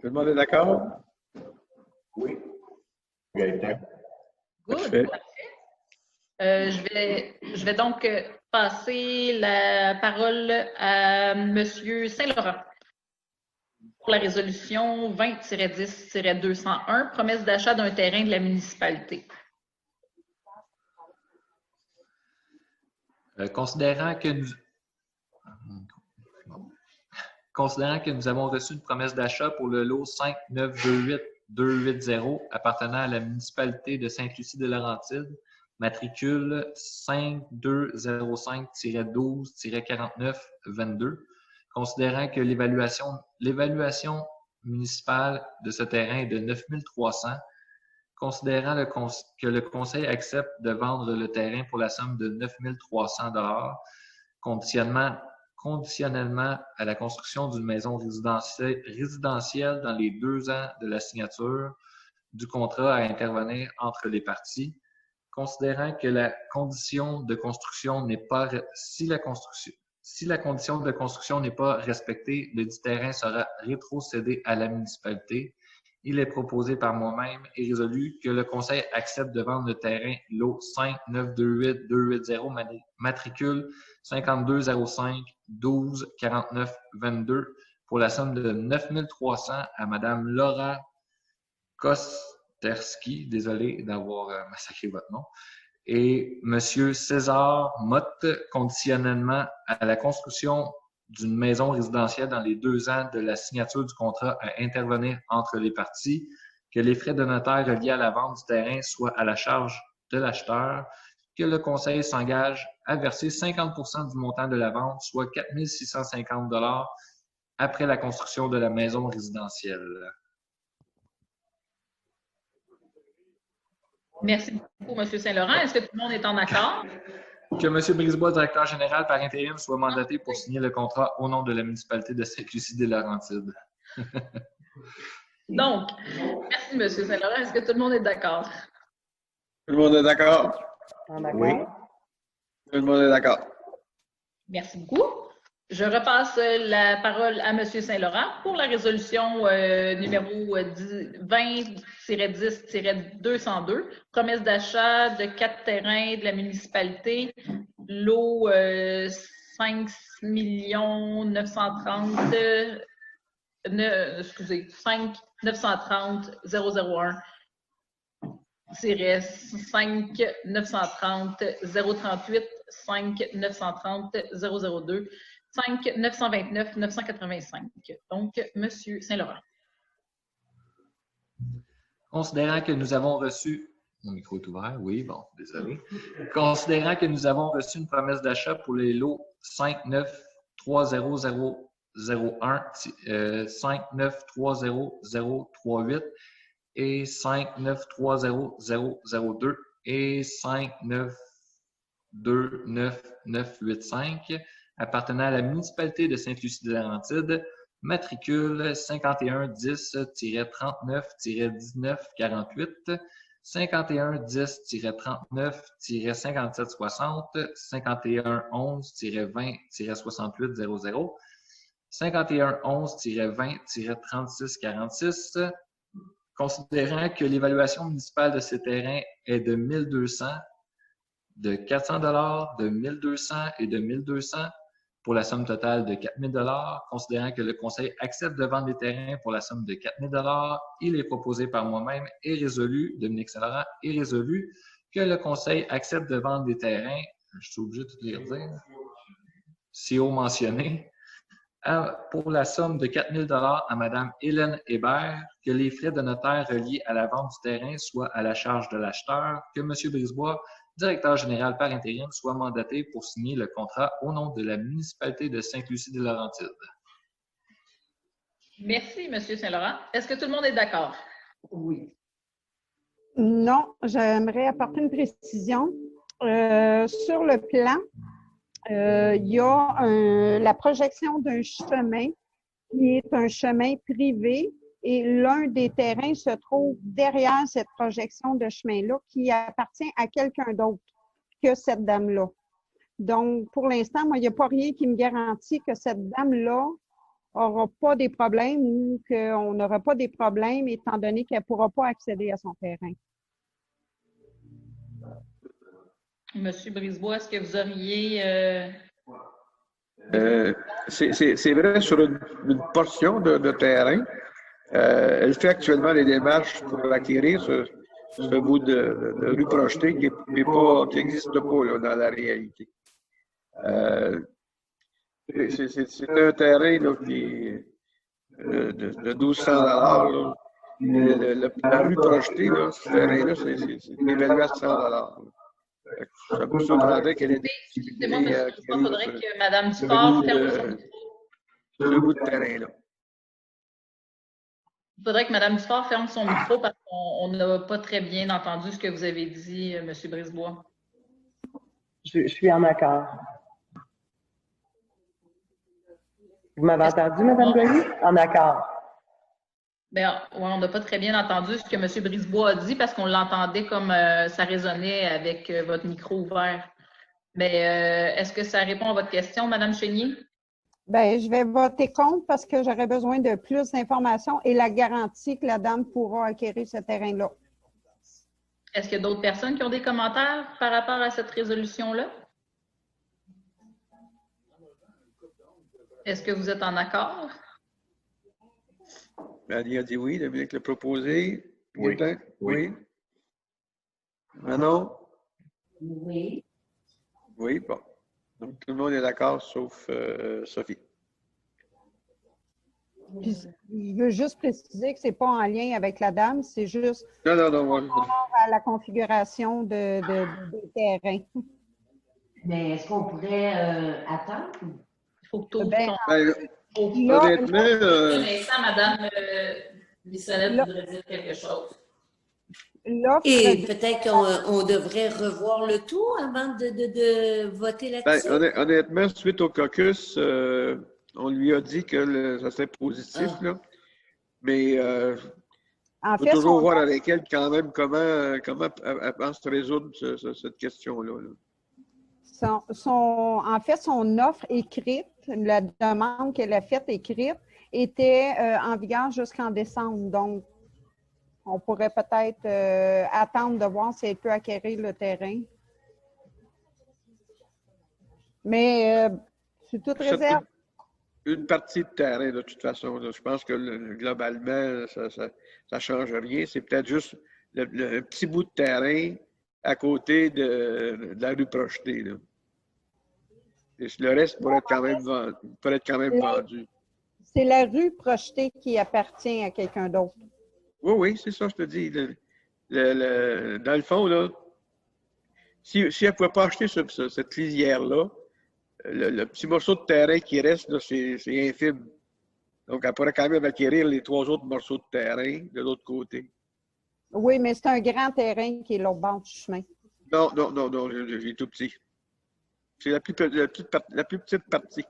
Tout le monde est d'accord? Oui. Gaëtan. Good. Je vais donc passer la parole à M. Saint-Laurent pour la résolution 20-10-201, promesse d'achat d'un terrain de la municipalité. Considérant que nous avons reçu une promesse d'achat pour le lot 5928280 appartenant à la municipalité de Sainte-Lucie-des-Laurentides, matricule 5205-12-4922, considérant que l'évaluation municipale de ce terrain est de 9300, considérant que le conseil accepte de vendre le terrain pour la somme de 9300 $, conditionnellement à la construction d'une maison résidentielle dans les 2 ans de la signature du contrat à intervenir entre les parties, considérant que la condition de construction n'est pas si la condition de construction n'est pas respectée, le dit terrain sera rétrocédé à la municipalité. Il est proposé par moi-même et résolu que le conseil accepte de vendre le terrain lot 5928280 matricule 5205-12-4922 pour la somme de 9300 à Mme Laura Kosterski, désolé d'avoir massacré votre nom, et M. César Motte, conditionnellement à la construction d'une maison résidentielle dans les 2 ans de la signature du contrat à intervenir entre les parties, que les frais de notaire reliés à la vente du terrain soient à la charge de l'acheteur, que le conseil s'engage à verser 50% du montant de la vente, soit 4 650 $ après la construction de la maison résidentielle. Merci beaucoup, M. Saint-Laurent. Est-ce que tout le monde est en accord? Que M. Brisebois, directeur général par intérim, soit mandaté pour signer le contrat au nom de la municipalité de Sainte-Lucie-des-Laurentides. Donc, merci, M. Saint-Laurent. Est-ce que tout le monde est d'accord? Tout le monde est d'accord? Oui. Tout le monde est d'accord. Merci beaucoup. Je repasse la parole à M. Saint-Laurent pour la résolution numéro 20-10-202, promesse d'achat de 4 terrains de la municipalité, lot 5 930 001 5 930 038 5 930 002 5 929 985. Donc, M. Saint-Laurent. Considérant que nous avons reçu... Mon micro est ouvert, oui, bon, désolé. Considérant que nous avons reçu une promesse d'achat pour les lots 5930001, 5930038 et 5930002 et 5929985 appartenant à la municipalité de Sainte-Lucie-des-Laurentides, matricule 5110-39-1948, 5110-39-5760, 5111-20-6800, 5111-20-3646, considérant que l'évaluation municipale de ces terrains est de 1200, de 400 $, de 1200 et de 1200 pour la somme totale de 4000 $, considérant que le conseil accepte de vendre les terrains pour la somme de 4000 $, il est proposé par moi-même et résolu, Dominique Saint-Laurent, et résolu que le conseil accepte de vendre des terrains, je suis obligé de tout les redire, si haut mentionné, pour la somme de 4000 $ à Mme Hélène Hébert, que les frais de notaire reliés à la vente du terrain soient à la charge de l'acheteur, que M. Brisebois, directeur général par intérim, soit mandaté pour signer le contrat au nom de la municipalité de Sainte-Lucie-des-Laurentides. Merci, M. Saint-Laurent. Est-ce que tout le monde est d'accord? Oui. Non, j'aimerais apporter une précision. Sur le plan, il y a la projection d'un chemin qui est un chemin privé et l'un des terrains se trouve derrière cette projection de chemin-là qui appartient à quelqu'un d'autre que cette dame-là. Donc, pour l'instant, moi, il n'y a pas rien qui me garantit que cette dame-là n'aura pas des problèmes ou qu'on n'aura pas des problèmes étant donné qu'elle ne pourra pas accéder à son terrain. Monsieur Brisebois, est-ce que vous auriez... C'est vrai sur une portion de terrain. Elle fait actuellement les démarches pour acquérir ce bout de rue projetée qui n'existe pas là, dans la réalité. C'est un terrain là, qui est de 1200 $. La rue projetée, là, ce terrain-là, c'est évalué à 100 $. Ça me surprendrait qu'elle ait des Excusez-moi, monsieur Brisebois, il faudrait que Mme Dufort ferme son micro. Ce bout de terrain-là. Il faudrait que Mme Dufort ferme son micro parce qu'on n'a pas très bien entendu ce que vous avez dit, M. Brisebois. Je suis en accord. Vous m'avez entendu, Mme Goyer? En accord. Bien, oui, on n'a pas très bien entendu ce que M. Brisebois a dit parce qu'on l'entendait comme ça résonnait avec votre micro ouvert. Mais est-ce que ça répond à votre question, Mme Chénier? Bien, je vais voter contre parce que j'aurais besoin de plus d'informations et la garantie que la dame pourra acquérir ce terrain-là. Est-ce qu'il y a d'autres personnes qui ont des commentaires par rapport à cette résolution-là? Est-ce que vous êtes en accord? Ali a dit oui, Dominique l'a proposé. Oui. Oui. Manon? Oui. Oui, bon. Donc, tout le monde est d'accord, sauf Sophie. Puis, je veux juste préciser que ce n'est pas en lien avec la dame, c'est juste Non. à la configuration des terrains. Mais est-ce qu'on pourrait attendre? Il faut que tout. Honnêtement, Un instant, Mme Bissonnette voudrait dire quelque chose. Et peut-être qu'on devrait revoir le tout avant de voter là-dessus? Honnêtement, suite au caucus, on lui a dit que ça serait positif, là. Mais il faut toujours voir avec elle quand même comment elle pense résoudre cette question-là. En fait, son offre écrite, la demande qu'elle a faite écrite, était en vigueur jusqu'en décembre. Donc, on pourrait peut-être attendre de voir si elle peut acquérir le terrain. Mais c'est toute réserve. Une partie de terrain, de toute façon. Là, je pense que globalement, ça ne change rien. C'est peut-être juste le petit bout de terrain à côté de la rue projetée. Là. Et le reste pourrait être quand même vendu. C'est la rue projetée qui appartient à quelqu'un d'autre. Oui, c'est ça, je te dis. Dans le fond, là, si elle ne pouvait pas acheter cette lisière-là, le petit morceau de terrain qui reste, c'est infime. Donc, elle pourrait quand même acquérir les 3 autres morceaux de terrain de l'autre côté. Oui, mais c'est un grand terrain qui est l'autre bord du chemin. Non, j'ai tout petit. C'est la plus petite partie.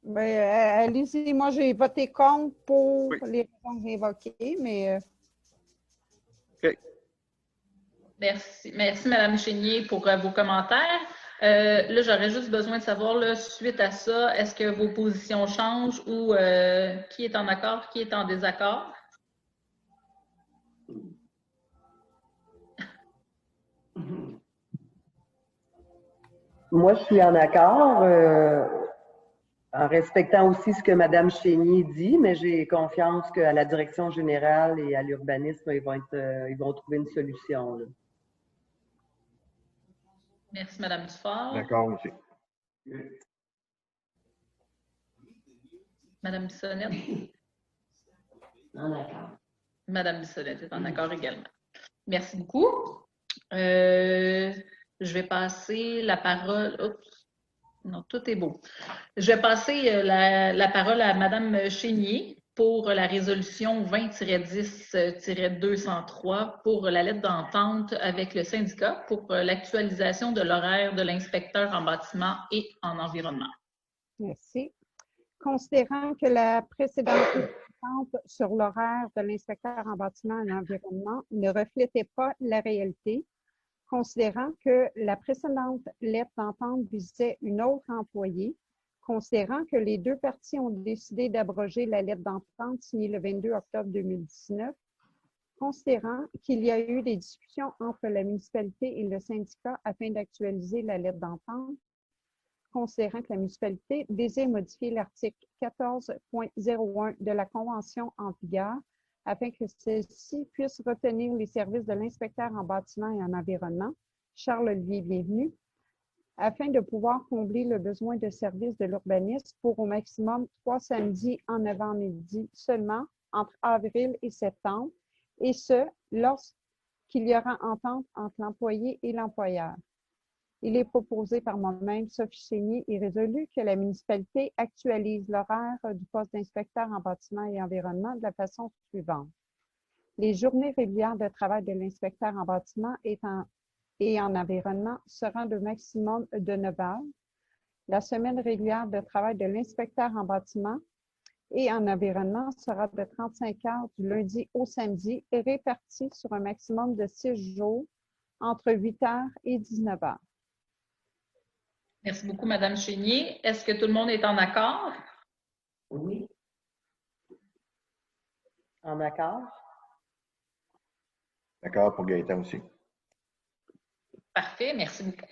Ben, allez-y, moi j'ai voté contre pour les raisons que j'ai évoquées, mais... OK. Merci, Mme Chénier, pour vos commentaires. Là, j'aurais juste besoin de savoir, là, suite à ça, est-ce que vos positions changent ou qui est en accord, qui est en désaccord? Moi, je suis en accord, en respectant aussi ce que Mme Chénier dit, mais j'ai confiance qu'à la direction générale et à l'urbanisme, ils vont trouver une solution. Là. Merci, Mme Dufort. D'accord aussi. Mme Bissonnette? En accord. Mme Bissonnette est en accord également. Merci beaucoup. Je vais passer la parole. Oups. Non, tout est beau. Je vais passer la parole à Mme Chénier pour la résolution 20-10-203 pour la lettre d'entente avec le syndicat pour l'actualisation de l'horaire de l'inspecteur en bâtiment et en environnement. Merci. Considérant que la précédente entente sur l'horaire de l'inspecteur en bâtiment et en environnement ne reflétait pas la réalité, considérant que la précédente lettre d'entente visait une autre employée, considérant que les deux parties ont décidé d'abroger la lettre d'entente signée le 22 octobre 2019, considérant qu'il y a eu des discussions entre la municipalité et le syndicat afin d'actualiser la lettre d'entente, considérant que la municipalité désire modifier l'article 14.01 de la Convention en vigueur afin que celle-ci puisse retenir les services de l'inspecteur en bâtiment et en environnement, Charles-Olivier Bienvenu, afin de pouvoir combler le besoin de services de l'urbanisme pour au maximum 3 samedis en avant-midi seulement entre avril et septembre, et ce, lorsqu'il y aura entente entre l'employé et l'employeur. Il est proposé par moi-même, Sophie Chénier, et résolu que la municipalité actualise l'horaire du poste d'inspecteur en bâtiment et environnement de la façon suivante. Les journées régulières de travail de l'inspecteur en bâtiment et en environnement seront de maximum de 9 heures. La semaine régulière de travail de l'inspecteur en bâtiment et en environnement sera de 35 heures du lundi au samedi et répartie sur un maximum de 6 jours entre 8 heures et 19 heures. Merci beaucoup, Mme Chénier. Est-ce que tout le monde est en accord? Oui. En accord? D'accord pour Gaëtan aussi. Parfait, merci beaucoup.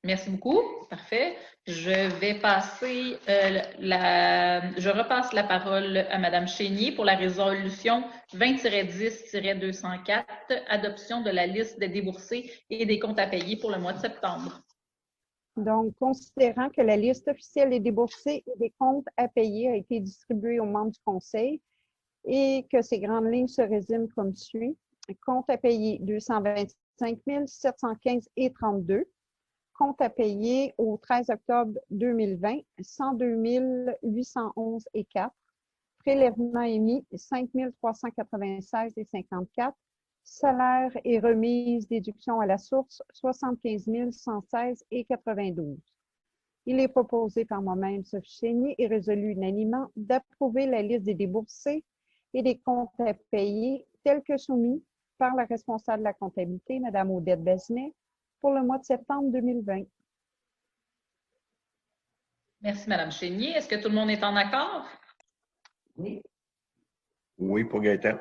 Merci beaucoup, parfait. Je vais passer je repasse la parole à Mme Chénier pour la résolution 20-10-204, adoption de la liste des déboursés et des comptes à payer pour le mois de septembre. Donc, considérant que la liste officielle des déboursés et des comptes à payer a été distribuée aux membres du Conseil et que ces grandes lignes se résument comme suit. Compte à payer 225 715,32. Compte à payer au 13 octobre 2020, 102 811,4. Prélèvement émis, 5 396,54. Salaire et remise déduction à la source, 75 116,92. Il est proposé par moi-même, Sophie Chénier, et résolu unanimement d'approuver la liste des déboursés et des comptes à payer tels que soumis par la responsable de la comptabilité, Mme Odette Besnet, pour le mois de septembre 2020. Merci, Mme Chénier. Est-ce que tout le monde est en accord? Oui. Oui pour Gaëtan.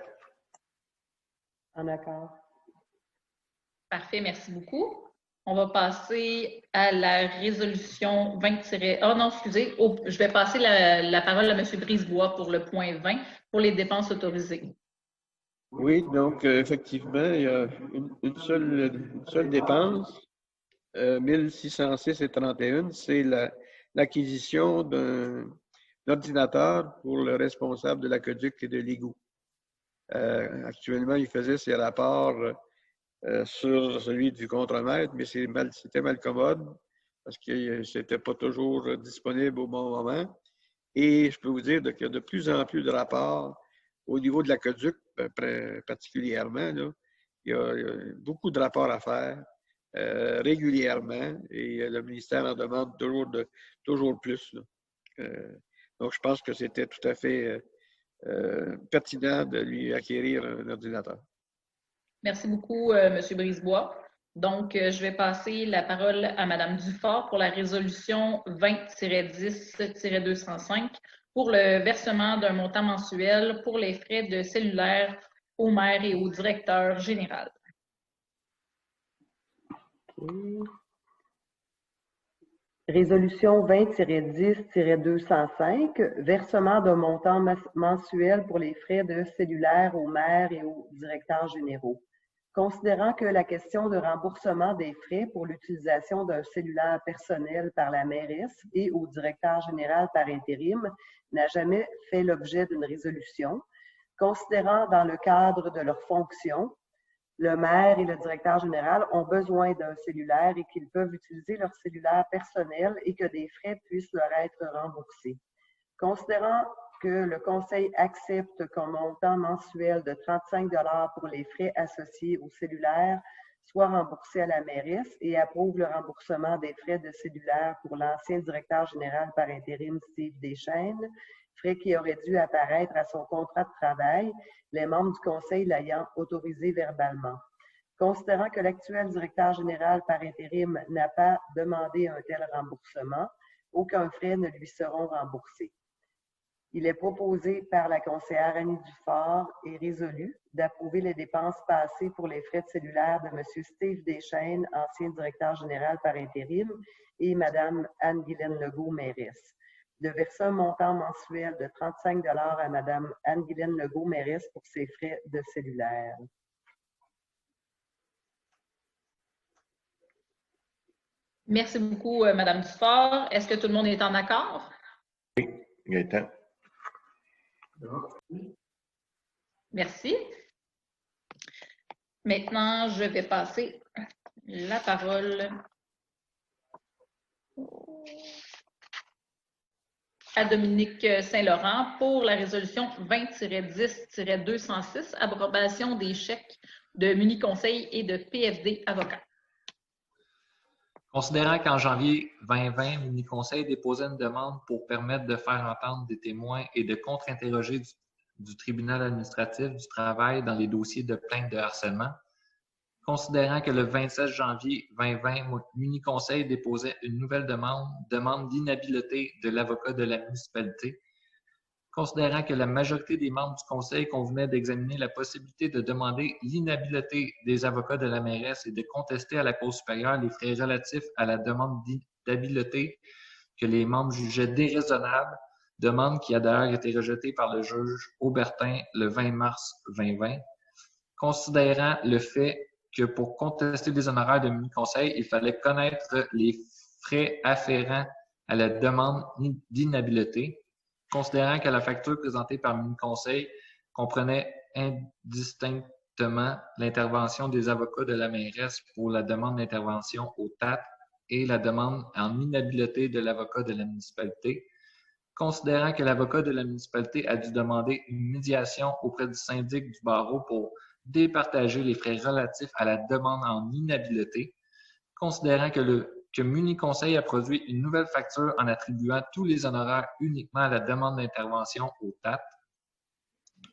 En accord. Parfait, merci beaucoup. On va passer à la résolution 20- Oh non, excusez, je vais passer la parole à M. Brisebois pour le point 20, pour les dépenses autorisées. Oui, donc effectivement, il y a une seule dépense, 1606,31, c'est l'acquisition d'un ordinateur pour le responsable de l'aqueduc et de l'égout. Actuellement, il faisait ses rapports sur celui du contremaître, mais c'était mal commode parce que c'était pas toujours disponible au bon moment. Et je peux vous dire qu'il y a de plus en plus de rapports au niveau de l'aqueduc, particulièrement. Là, il y a beaucoup de rapports à faire régulièrement et le ministère en demande toujours plus. Donc, je pense que c'était tout à fait pertinent de lui acquérir un ordinateur. Merci beaucoup, M. Brisebois. Donc, je vais passer la parole à Mme Dufort pour la résolution 20-10-205 pour le versement d'un montant mensuel pour les frais de cellulaire au maire et au directeur général. Okay. Résolution 20-10-205, versement d'un montant mensuel pour les frais de cellulaire aux maires et aux directeurs généraux. Considérant que la question de remboursement des frais pour l'utilisation d'un cellulaire personnel par la mairesse et au directeur général par intérim n'a jamais fait l'objet d'une résolution, considérant dans le cadre de leurs fonctions, le maire et le directeur général ont besoin d'un cellulaire et qu'ils peuvent utiliser leur cellulaire personnel et que des frais puissent leur être remboursés. Considérant que le Conseil accepte comme montant mensuel de 35 $ pour les frais associés au cellulaire soit remboursé à la mairesse et approuve le remboursement des frais de cellulaire pour l'ancien directeur général par intérim Steve Deschênes, frais qui auraient dû apparaître à son contrat de travail, les membres du Conseil l'ayant autorisé verbalement. Considérant que l'actuel directeur général par intérim n'a pas demandé un tel remboursement, aucun frais ne lui seront remboursés. Il est proposé par la conseillère Annie Dufort et résolu d'approuver les dépenses passées pour les frais de cellulaire de M. Steve Deschênes, ancien directeur général par intérim, et Mme Anne-Guylaine Legault, mairesse. De verser un montant mensuel de 35 $ à Mme Anne-Guylaine Legault, mairesse, pour ses frais de cellulaire. Merci beaucoup, Mme Dufort. Est-ce que tout le monde est en accord? Oui, Gaëtan. Merci. Maintenant, je vais passer la parole à Dominique Saint-Laurent pour la résolution 20-10-206, approbation des chèques de Muni-Conseil et de PFD Avocats. Considérant qu'en janvier 2020, Muni-Conseil déposait une demande pour permettre de faire entendre des témoins et de contre-interroger du tribunal administratif du travail dans les dossiers de plainte de harcèlement. Considérant que le 27 janvier 2020, Muni-Conseil déposait une nouvelle demande d'inhabileté de l'avocat de la municipalité. Considérant que la majorité des membres du Conseil convenait d'examiner la possibilité de demander l'inhabileté des avocats de la mairesse et de contester à la Cour supérieure les frais relatifs à la demande d'habileté que les membres jugeaient déraisonnable, demande qui a d'ailleurs été rejetée par le juge Aubertin le 20 mars 2020. Considérant le fait que pour contester les honoraires de Muni-Conseil, il fallait connaître les frais afférents à la demande d'inhabileté. Considérant que la facture présentée par Muni-Conseil comprenait indistinctement l'intervention des avocats de la mairesse pour la demande d'intervention au TAT et la demande en inhabileté de l'avocat de la municipalité, considérant que l'avocat de la municipalité a dû demander une médiation auprès du syndic du barreau pour départager les frais relatifs à la demande en inhabileté, considérant que Muni-Conseil a produit une nouvelle facture en attribuant tous les honoraires uniquement à la demande d'intervention au TAT,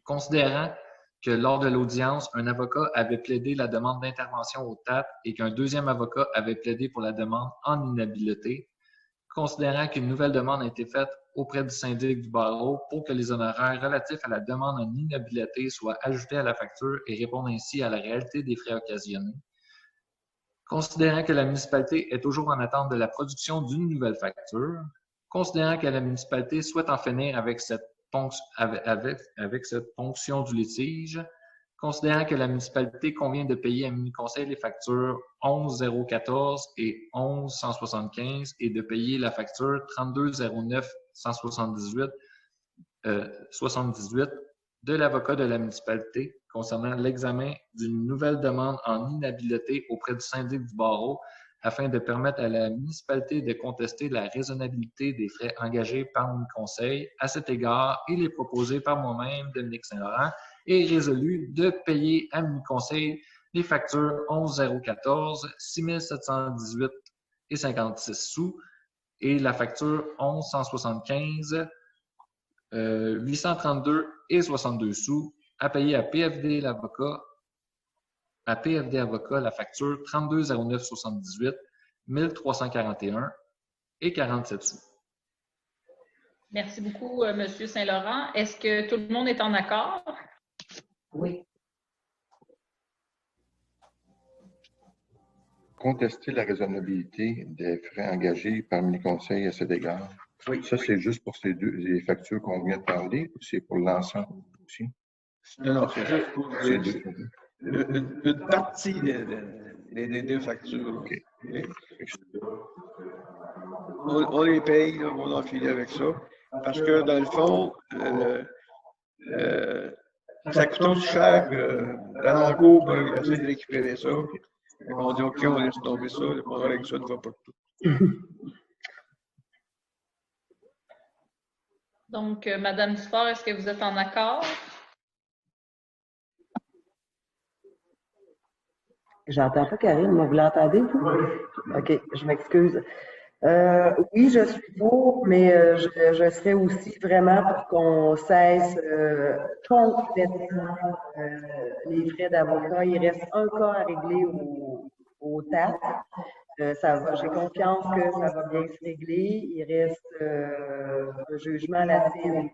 considérant que lors de l'audience, un avocat avait plaidé la demande d'intervention au TAT et qu'un deuxième avocat avait plaidé pour la demande en inhabileté, considérant qu'une nouvelle demande a été faite auprès du syndic du barreau pour que les honoraires relatifs à la demande en inhabileté soient ajoutés à la facture et répondent ainsi à la réalité des frais occasionnés, considérant que la municipalité est toujours en attente de la production d'une nouvelle facture, considérant que la municipalité souhaite en finir avec cette ponction du litige, considérant que la municipalité convient de payer à Muni-Conseil les factures 11 014 et 11 175 et de payer la facture 32 09 178 78 de l'avocat de la municipalité concernant l'examen d'une nouvelle demande en inhabileté auprès du syndic du barreau afin de permettre à la municipalité de contester la raisonnabilité des frais engagés par Muni-Conseil. À cet égard, il est proposé par moi-même, Dominique Saint-Laurent, et résolu de payer à Muni-Conseil les factures 11 014, 6 718 et 56 sous et la facture 11 175, 832 et 62 sous à payer à PFD Avocat la facture 32 09 78, 1341 et 47 sous. Merci beaucoup, M. Saint-Laurent. Est-ce que tout le monde est en accord? Oui. Contester la raisonnabilité des frais engagés par Muni-Conseil à cet égard. Oui. Ça, c'est juste pour les factures qu'on vient de parler ou c'est pour l'ensemble aussi? Non, c'est juste pour une partie des deux factures. Okay. Okay. On les paye, là, on en finit avec ça. Parce que dans le fond, ça coûte aussi cher à l'encours pour essayer de récupérer ça. On dit OK, on laisse tomber ça, on règle ça une fois pour tout. Donc, Madame Dufort, est-ce que vous êtes en accord? J'entends pas Karine, moi, vous l'entendez, vous? OK, je m'excuse. Oui, je suis pour, mais je serais aussi vraiment pour qu'on cesse complètement les frais d'avocat. Il reste un cas à régler au TAP. J'ai confiance que ça va bien se régler. Il reste un jugement à la CNQ.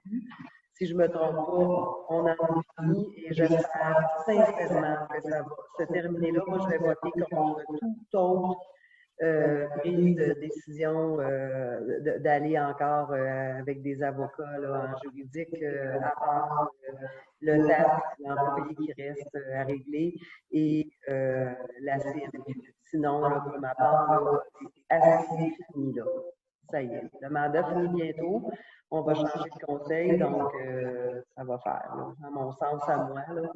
Si je ne me trompe pas, on en a fini et j'espère sincèrement que ça va se terminer là. Moi, je vais voter contre toute autre prise de décision d'aller encore avec des avocats là, en juridique à part le TAP, l'employé qui reste à régler et la CNQ. Sinon, là, pour ma part, là, c'est assez fini. Là. Ça y est, le mandat finit bientôt. On va changer de conseil, donc ça va faire, là, à mon sens, à moi. Là.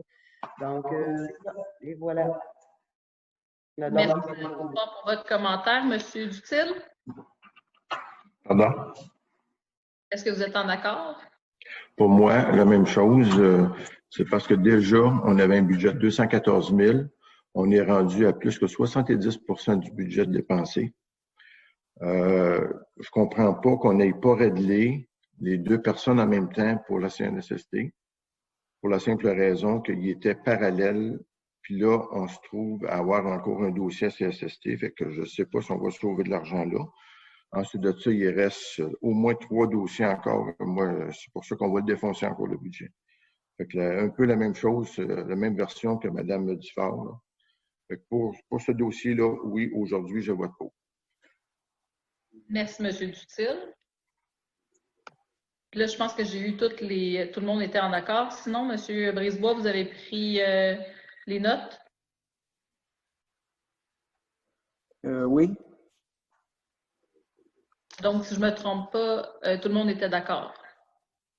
Donc, c'est ça. Et voilà. Merci pour votre commentaire, M. Dutil. Pardon? Est-ce que vous êtes en accord? Pour moi, la même chose. C'est parce que déjà, on avait un budget de 214 000. On est rendu à plus que 70 % du budget dépensé. Je ne comprends pas qu'on n'ait pas réglé les deux personnes en même temps pour la CNSST, pour la simple raison qu'ils étaient parallèles. Puis là, on se trouve à avoir encore un dossier à CSST, fait que je ne sais pas si on va sauver de l'argent là. Ensuite de ça, il reste au moins 3 dossiers encore. Moi, c'est pour ça qu'on va le défoncer encore le budget. Fait que un peu la même chose, la même version que Mme Dufort. Là. Fait que pour ce dossier-là, oui, aujourd'hui, je vote pour. Merci, M. Dutil. Là, je pense que j'ai eu tout le monde était en accord. Sinon, M. Brisebois, vous avez pris les notes? Oui. Donc, si je ne me trompe pas, tout le monde était d'accord?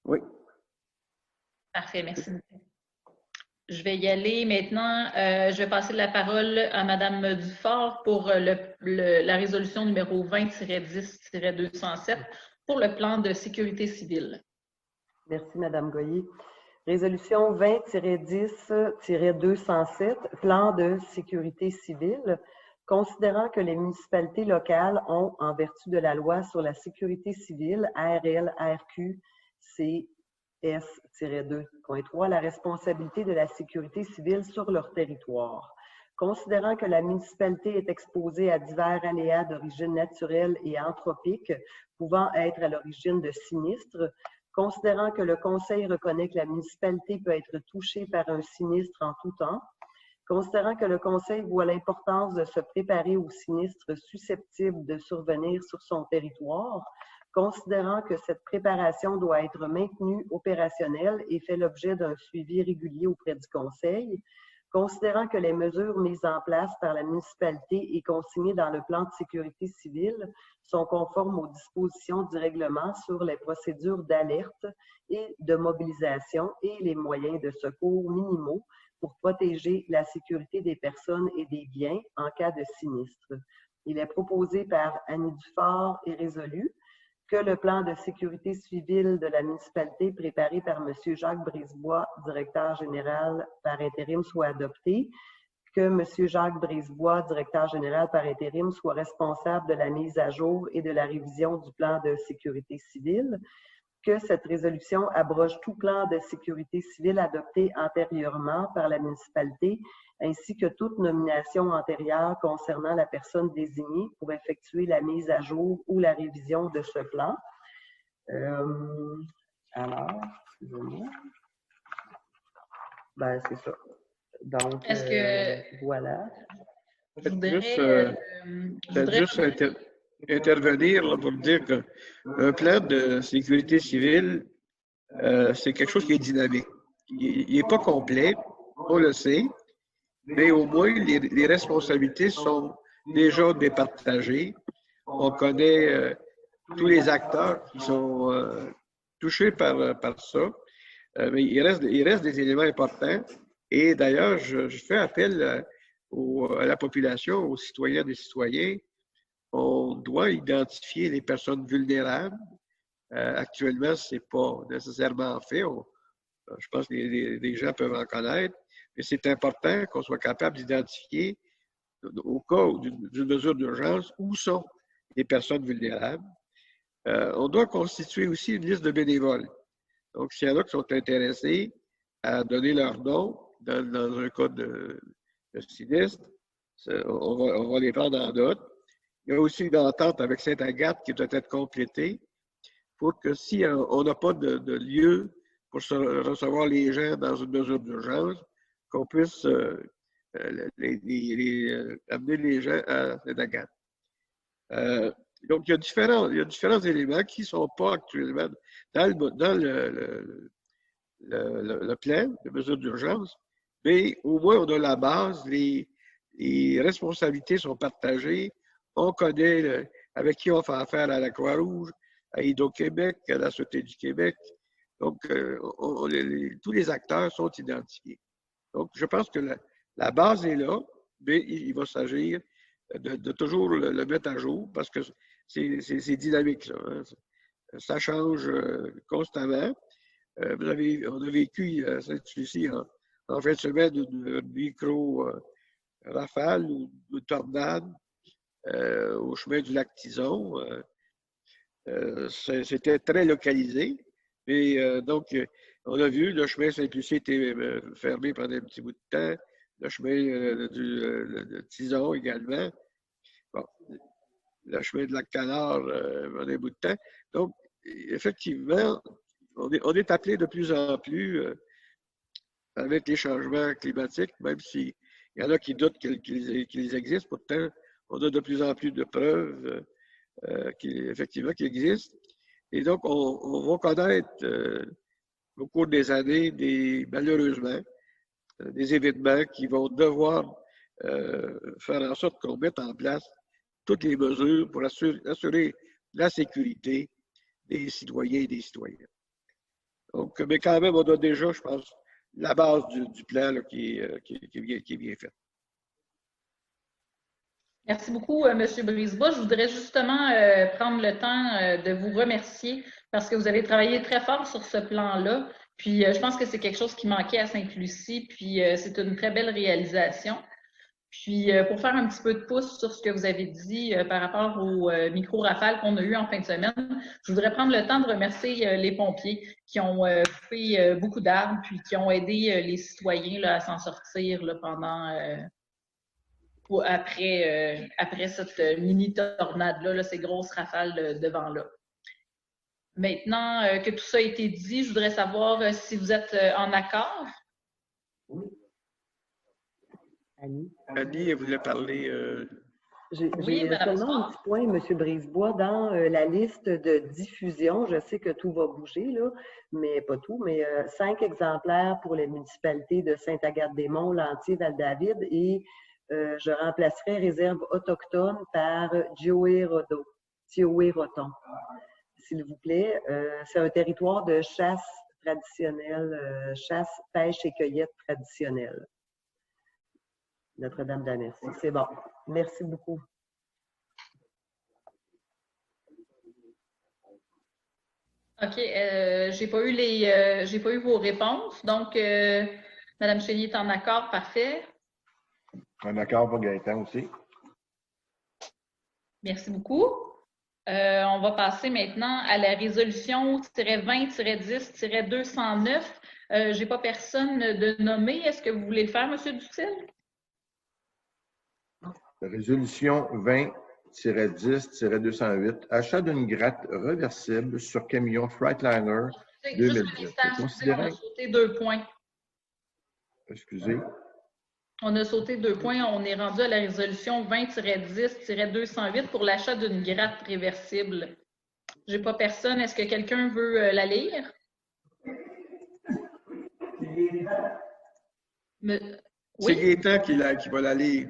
Oui. Parfait, merci beaucoup. Je vais y aller maintenant. Je vais passer la parole à Mme Dufort pour la résolution numéro 20-10-207 pour le plan de sécurité civile. Merci, Mme Goyer. Résolution 20-10-207, plan de sécurité civile. Considérant que les municipalités locales ont, en vertu de la loi sur la sécurité civile, ARL-RQ, CS-2.3, la responsabilité de la sécurité civile sur leur territoire. Considérant que la municipalité est exposée à divers aléas d'origine naturelle et anthropique pouvant être à l'origine de sinistres, considérant que le Conseil reconnaît que la municipalité peut être touchée par un sinistre en tout temps, considérant que le Conseil voit l'importance de se préparer aux sinistres susceptibles de survenir sur son territoire, considérant que cette préparation doit être maintenue opérationnelle et fait l'objet d'un suivi régulier auprès du Conseil, considérant que les mesures mises en place par la municipalité et consignées dans le plan de sécurité civile sont conformes aux dispositions du règlement sur les procédures d'alerte et de mobilisation et les moyens de secours minimaux pour protéger la sécurité des personnes et des biens en cas de sinistre. Il est proposé par Annie Dufort et résolu que le plan de sécurité civile de la municipalité préparé par M. Jacques Brisebois, directeur général par intérim, soit adopté, que M. Jacques Brisebois, directeur général par intérim, soit responsable de la mise à jour et de la révision du plan de sécurité civile, que cette résolution abroge tout plan de sécurité civile adopté antérieurement par la municipalité, ainsi que toute nomination antérieure concernant la personne désignée pour effectuer la mise à jour ou la révision de ce plan. Alors, excusez-moi. Ben, c'est ça. Donc, voilà. Je voudrais intervenir là, pour dire qu'un plan de sécurité civile, c'est quelque chose qui est dynamique. Il n'est pas complet, on le sait, mais au moins les responsabilités sont déjà départagées. On connaît tous les acteurs qui sont touchés par ça, mais il reste des éléments importants. Et d'ailleurs, je fais appel à la population, aux citoyens et citoyens. On doit identifier les personnes vulnérables, Actuellement, ce n'est pas nécessairement fait. Je pense que les gens peuvent en connaître, mais c'est important qu'on soit capable d'identifier, au cas d'une mesure d'urgence, où sont les personnes vulnérables. On doit constituer aussi une liste de bénévoles. Donc, s'il y en a qui sont intéressés à donner leur nom dans un cas de sinistre, on va les prendre en note. Il y a aussi une entente avec Sainte-Agathe qui doit être complétée pour que si on n'a pas de lieu pour recevoir les gens dans une mesure d'urgence, qu'on puisse amener les gens à Sainte-Agathe. Donc, il y a différents éléments qui ne sont pas actuellement dans le plan de mesures d'urgence, mais au moins on a la base, les responsabilités sont partagées, on connaît avec qui on fait affaire à la Croix-Rouge, à Hydro-Québec, à la Sûreté du Québec. Donc, tous les acteurs sont identifiés. Donc, je pense que la base est là, mais il va s'agir de toujours le mettre à jour parce que c'est dynamique, ça. Hein. Ça change constamment. On a vécu à Sainte-Lucie en fin de semaine une micro-rafale ou une tornade au chemin du lac Tison. C'était très localisé. Mais donc, on a vu, le chemin Sainte-Lucie était fermé pendant un petit bout de temps. Le chemin de Tison également. Bon, le chemin de Lac-Canard pendant un bout de temps. Donc, effectivement, on est appelé de plus en plus avec les changements climatiques, même s'il y en a qui doutent qu'ils existent. Pourtant, on a de plus en plus de preuves effectivement qui existent. Et donc, on va connaître au cours des années, malheureusement, des événements qui vont devoir faire en sorte qu'on mette en place toutes les mesures pour assurer la sécurité des citoyens et des citoyennes. Donc, mais quand même, on a déjà, je pense, la base du plan là, qui est bien faite. Merci beaucoup, M. Brisebois. Je voudrais justement prendre le temps de vous remercier parce que vous avez travaillé très fort sur ce plan-là. Puis, je pense que c'est quelque chose qui manquait à Sainte-Lucie, puis c'est une très belle réalisation. Puis, pour faire un petit peu de pouce sur ce que vous avez dit par rapport aux micro-rafales qu'on a eues en fin de semaine, je voudrais prendre le temps de remercier les pompiers qui ont coupé beaucoup d'arbres puis qui ont aidé les citoyens là, à s'en sortir là, pendant... après cette mini-tornade-là, ces grosses rafales de vent-là. Maintenant que tout ça a été dit, je voudrais savoir si vous êtes en accord. Annie? Annie, elle voulait parler. J'ai Oui, Madame seulement un petit point, M. Brisebois, dans la liste de diffusion, je sais que tout va bouger, là, mais pas tout, mais 5 exemplaires pour les municipalités de Sainte-Agathe-des-Monts, Lantier, Val-David et je remplacerai réserve autochtone par Dioé-Roton, s'il vous plaît. C'est un territoire de chasse traditionnelle, chasse, pêche et cueillette traditionnelle. Notre-Dame-d'Annecy. C'est bon. Merci beaucoup. OK. J'ai pas eu vos réponses. Donc, Mme Chénier est en accord. Parfait. En accord pour Gaëtan aussi. Merci beaucoup. On va passer maintenant à la résolution -20-10-209. Je n'ai pas personne de nommé. Est-ce que vous voulez le faire, M. Dutil? Résolution 20-10-208. Achat d'une gratte reversible sur camion Freightliner 2010. On a sauté 2 points. Excusez. On a sauté 2 points. On est rendu à la résolution 20-10-208 pour l'achat d'une gratte réversible. Je n'ai pas personne. Est-ce que quelqu'un veut la lire? C'est Gaëtan qui va la lire.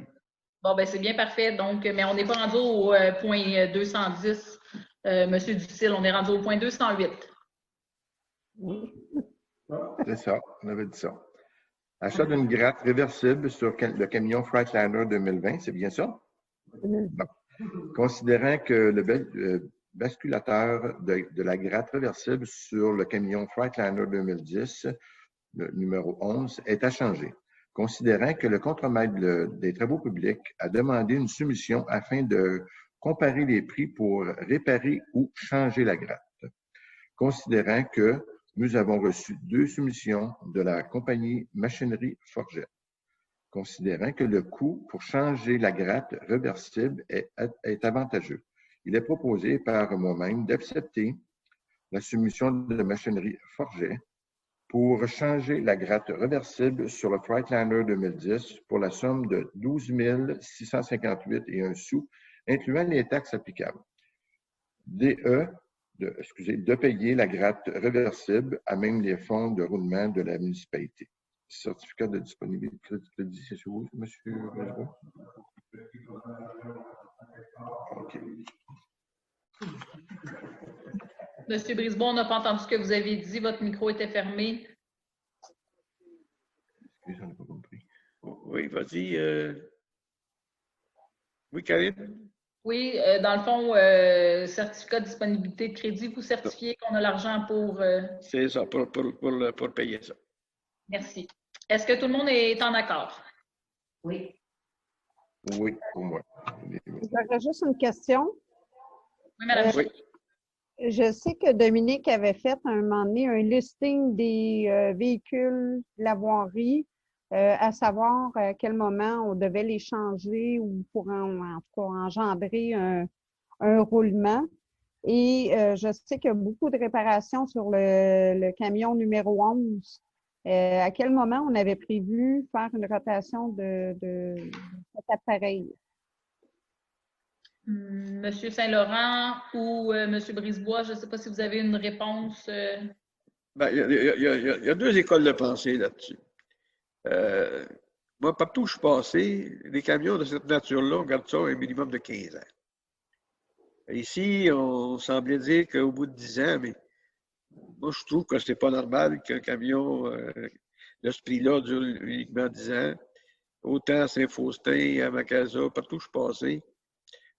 Bon, ben c'est bien parfait. Donc, mais on n'est pas rendu au point 210, Monsieur Dutil. On est rendu au point 208. C'est ça, on avait dit ça. Achat d'une gratte réversible sur le camion Freightliner 2020, c'est bien ça? Bon. Considérant que basculateur de la gratte réversible sur le camion Freightliner 2010, le numéro 11, est à changer, considérant que le contremaître des travaux publics a demandé une soumission afin de comparer les prix pour réparer ou changer la gratte. Considérant que nous avons reçu 2 soumissions de la compagnie Machinerie Forget. Considérant que le coût pour changer la gratte réversible est avantageux, il est proposé par moi-même d'accepter la soumission de Machinerie Forget pour changer la gratte réversible sur le Freightliner 2010 pour la somme de 12 658 et 1 sou, incluant les taxes applicables. De payer la gratte réversible à même les fonds de roulement de la municipalité. Certificat de disponibilité de crédit, c'est où, M. Brisebois? OK. Monsieur Brisebois, on n'a pas entendu ce que vous avez dit. Votre micro était fermé. Excusez, on n'a pas compris. Oui, vas-y. Oui, Karine? Oui, dans le fond, certificat de disponibilité de crédit, vous certifiez qu'on a l'argent pour... C'est ça, pour payer ça. Merci. Est-ce que tout le monde est en accord? Oui. Oui, pour moi. J'aurais juste une question. Oui, madame. Oui. Je sais que Dominique avait fait à un moment donné un listing des véhicules de la voirie, à savoir à quel moment on devait les changer ou pour en tout cas engendrer un roulement. Et je sais qu'il y a beaucoup de réparations sur le camion numéro 11. À quel moment on avait prévu faire une rotation de cet appareil? Monsieur Saint-Laurent ou Monsieur Brisebois, je ne sais pas si vous avez une réponse. Ben, il y a 2 écoles de pensée là-dessus. Moi, partout où je suis passé, les camions de cette nature-là, on garde ça un minimum de 15 ans. Ici, on semblait dire qu'au bout de 10 ans, mais moi, je trouve que c'est pas normal qu'un camion de ce prix-là dure uniquement 10 ans. Autant à Saint-Faustin, à Macasa, partout où je suis passé,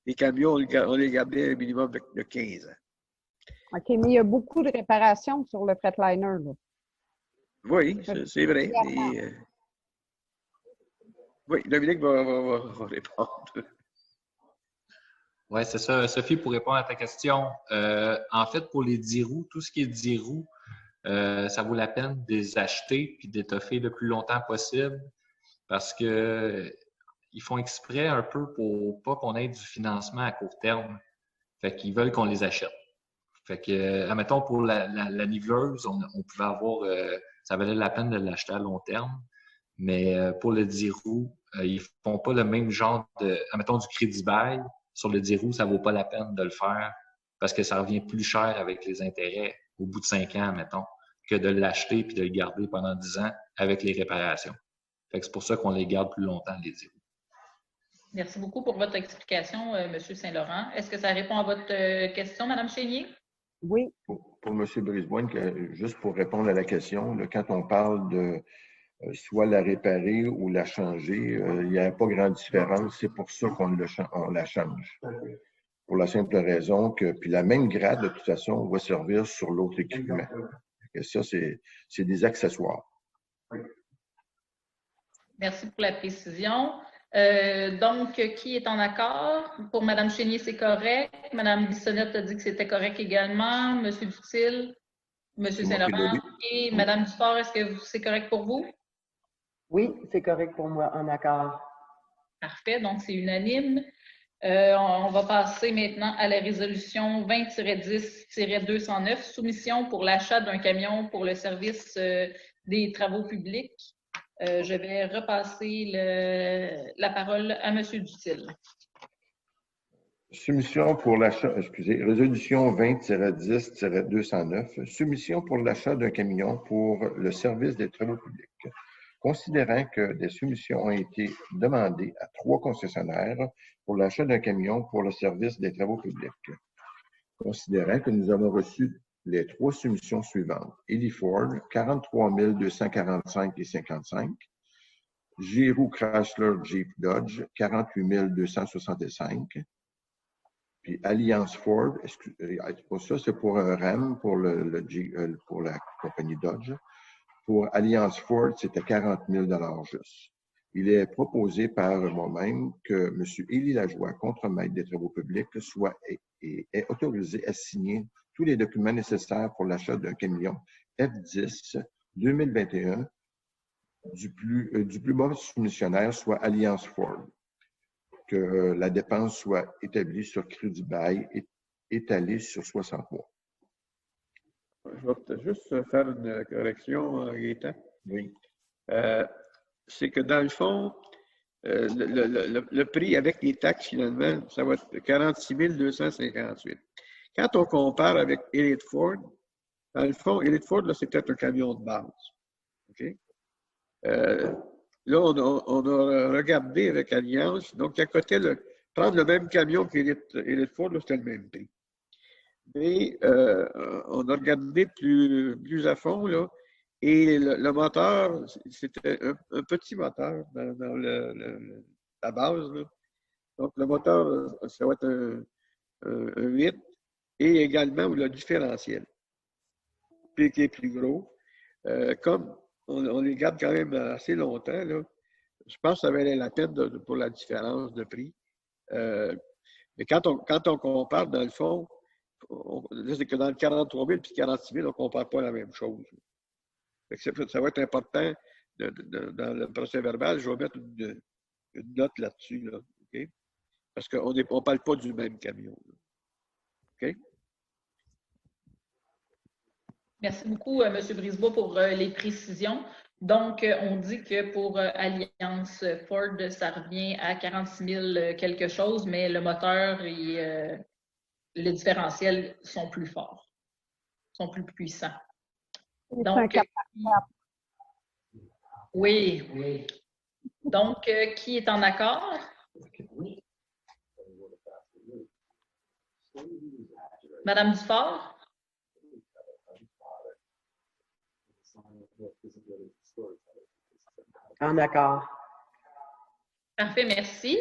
les camions, on les gardait un minimum de 15 ans. OK, mais il y a beaucoup de réparations sur le Freightliner, là. Oui, c'est vrai. Et, oui, Dominique va répondre. Oui, c'est ça. Sophie, pour répondre à ta question, en fait, pour les 10 roues, tout ce qui est 10 roues, ça vaut la peine de les acheter puis d'étoffer le plus longtemps possible parce que ils font exprès un peu pour pas qu'on ait du financement à court terme. Fait qu'ils veulent qu'on les achète. Fait que, admettons, pour la niveleuse, on pouvait avoir, ça valait la peine de l'acheter à long terme. Mais pour le 10 roues, ils font pas le même genre de, admettons, du crédit bail. Sur le 10 roues, ça vaut pas la peine de le faire parce que ça revient plus cher avec les intérêts au bout de 5 ans, admettons, que de l'acheter puis de le garder pendant 10 ans avec les réparations. Fait que c'est pour ça qu'on les garde plus longtemps, les 10 roues. Merci beaucoup pour votre explication, M. Saint-Laurent. Est-ce que ça répond à votre question, Mme Chénier? Oui. Pour M. Brisebois, juste pour répondre à la question, là, quand on parle de soit la réparer ou la changer, il n'y a pas grande différence. C'est pour ça qu'on la change. Pour la simple raison que, puis la même gratte, de toute façon, va servir sur l'autre équipement. Et ça, c'est des accessoires. Merci pour la précision. Donc, qui est en accord? Pour Mme Chénier, c'est correct. Mme Bissonnette a dit que c'était correct également. M. Dutil, M. Saint-Laurent et Mme Dufort, est-ce que c'est correct pour vous? Oui, c'est correct pour moi, en accord. Parfait, donc c'est unanime. On va passer maintenant à la résolution 20-10-209, soumission pour l'achat d'un camion pour le service des travaux publics. Je vais repasser la parole à M. Dutil. Soumission pour l'achat, résolution 20-10-209, soumission pour l'achat d'un camion pour le service des travaux publics. Considérant que des soumissions ont été demandées à 3 concessionnaires pour l'achat d'un camion pour le service des travaux publics. Considérant que nous avons reçu les 3 soumissions suivantes. Eddie Ford, 43 245 et 55. Giroux Chrysler Jeep Dodge, 48 265. Puis Alliance Ford, pour ça, c'est pour un RAM, pour la compagnie Dodge. Pour Alliance Ford, c'était 40 000 juste. Il est proposé par moi-même que M. Élie Lajoie, contremaître des travaux publics, est autorisé à signer tous les documents nécessaires pour l'achat d'un camion F10 2021 du plus bas soumissionnaire, soit Alliance Ford. Que la dépense soit établie sur crédit bail et étalée sur 60 mois. Je vais peut-être juste faire une correction, Gaëtan. Oui. C'est que dans le fond, le prix avec les taxes, finalement, ça va être 46 258. Quand on compare avec Elite Ford, dans le fond, Elite Ford, c'est peut-être un camion de base. OK? Là, on a regardé avec Alliance, donc à côté, prendre le même camion qu'Elite Ford, c'était le même prix. Mais on a regardé plus à fond, là, et le moteur, c'était un petit moteur dans la base. Là. Donc, le moteur, ça va être un 8, et également le différentiel, puis qui est plus gros. Comme on les garde quand même assez longtemps, là, je pense que ça valait la peine pour la différence de prix. Mais quand on compare, dans le fond, c'est que dans le 43 000 et 46 000, on ne compare pas la même chose. Ça va être important dans le procès verbal. Je vais mettre une note là-dessus. Là, okay? Parce qu'on ne parle pas du même camion. Là. OK? Merci beaucoup, M. Brisebois, pour les précisions. Donc, on dit que pour Alliance Ford, ça revient à 46 000 quelque chose, mais le moteur et le différentiel sont plus forts, sont plus puissants. Donc, oui. Donc, qui est en accord? Oui. Madame Dufort? En accord. Parfait, merci.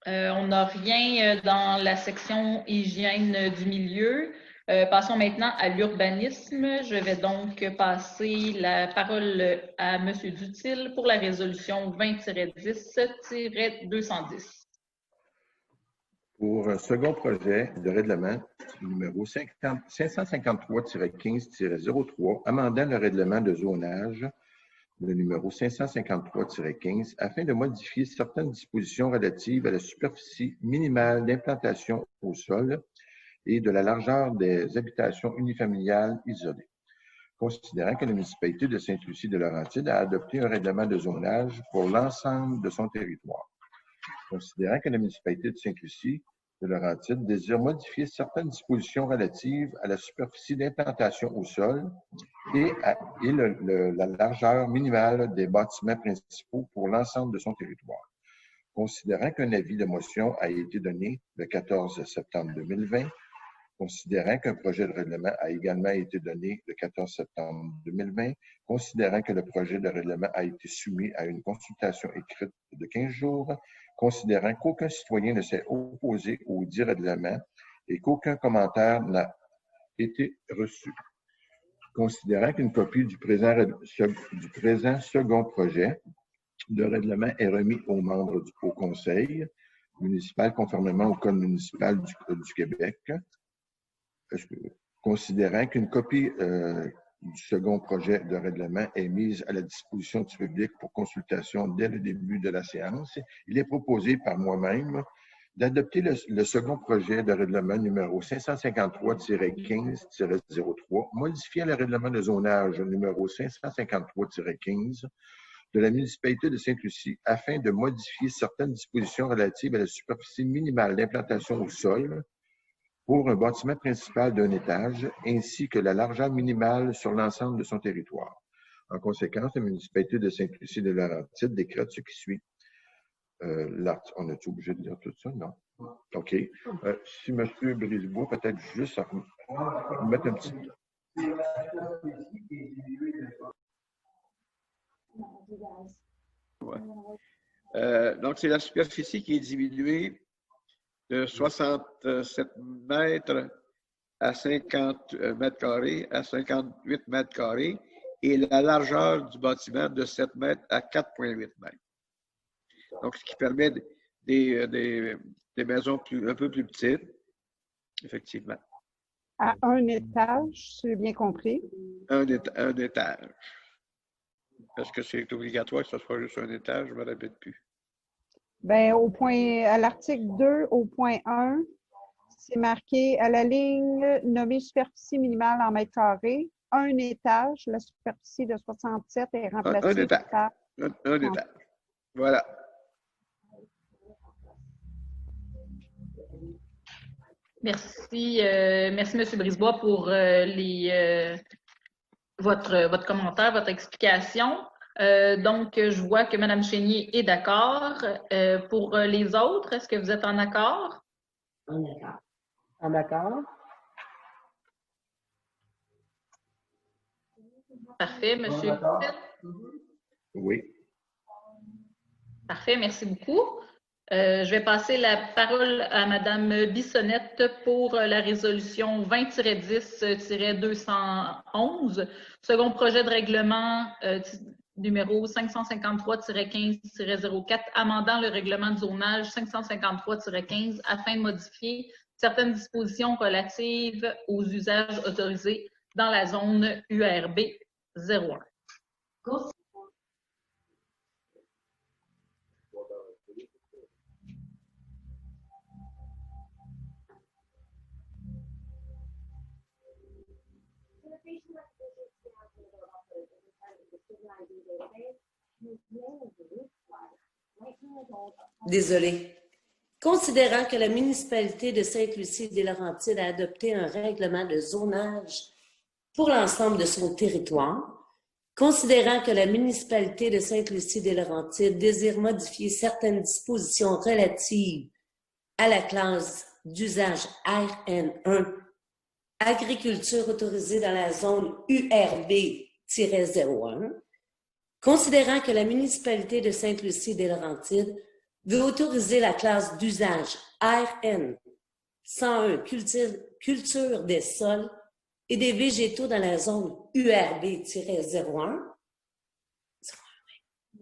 On n'a rien dans la section hygiène du milieu. Passons maintenant à l'urbanisme. Je vais donc passer la parole à M. Dutil pour la résolution 20-10-210. Pour un second projet de règlement numéro 553-15-03, amendant le règlement de zonage, le numéro 553-15, afin de modifier certaines dispositions relatives à la superficie minimale d'implantation au sol et de la largeur des habitations unifamiliales isolées. Considérant que la municipalité de Sainte-Lucie-de-Laurentide a adopté un règlement de zonage pour l'ensemble de son territoire. Considérant que la municipalité de Sainte-Lucie-de-Laurentide désire modifier certaines dispositions relatives à la superficie d'implantation au sol et la largeur minimale des bâtiments principaux pour l'ensemble de son territoire. Considérant qu'un avis de motion a été donné le 14 septembre 2020, considérant qu'un projet de règlement a également été donné le 14 septembre 2020, considérant que le projet de règlement a été soumis à une consultation écrite de 15 jours, considérant qu'aucun citoyen ne s'est opposé au dit règlement et qu'aucun commentaire n'a été reçu. Considérant qu'une copie du présent second projet de règlement est remis aux membres du Haut Conseil municipal conformément au Code municipal du Québec, considérant qu'une copie du second projet de règlement est mise à la disposition du public pour consultation dès le début de la séance, il est proposé par moi-même d'adopter le second projet de règlement numéro 553-15-03, modifiant le règlement de zonage numéro 553-15 de la municipalité de Sainte-Lucie afin de modifier certaines dispositions relatives à la superficie minimale d'implantation au sol pour un bâtiment principal d'un étage, ainsi que la largeur minimale sur l'ensemble de son territoire. En conséquence, la municipalité de Sainte-Lucie-de-Laurentide décrète ce qui suit. On est obligé de dire tout ça? Non? OK. Si M. Brisebois, peut-être juste mettre un petit... Ouais. Donc, c'est la superficie qui est diminuée de 67 mètres à 50 mètres carrés à 58 mètres carrés et la largeur du bâtiment de 7 mètres à 4,8 mètres. Donc, ce qui permet des maisons un peu plus petites, effectivement. À un étage, si j'ai bien compris. Un étage. Est-ce que c'est obligatoire que ce soit juste un étage? Je ne me rappelle plus. Bien, à l'article 2, au point 1, c'est marqué à la ligne nommée superficie minimale en mètres carrés, un étage, la superficie de 67 est remplacée par... Un étage. Voilà. Merci, merci M. Brisebois pour votre commentaire, votre explication. Donc, je vois que Mme Chénier est d'accord. Pour les autres, est-ce que vous êtes en accord? En accord. En accord? Parfait, M. Buffet. Oui. Parfait, merci beaucoup. Je vais passer la parole à Mme Bissonnette pour la résolution 20-10-211, second projet de règlement numéro 553-15-04, amendant le règlement de zonage 553-15 afin de modifier certaines dispositions relatives aux usages autorisés dans la zone URB 01. Désolée. Considérant que la municipalité de Sainte-Lucie-des-Laurentides a adopté un règlement de zonage pour l'ensemble de son territoire, considérant que la municipalité de Sainte-Lucie-des-Laurentides désire modifier certaines dispositions relatives à la classe d'usage RN1, agriculture autorisée dans la zone URB-01, considérant que la municipalité de Sainte-Lucie-des-Laurentides veut autoriser la classe d'usage RN 101, culture des sols et des végétaux dans la zone URB-01,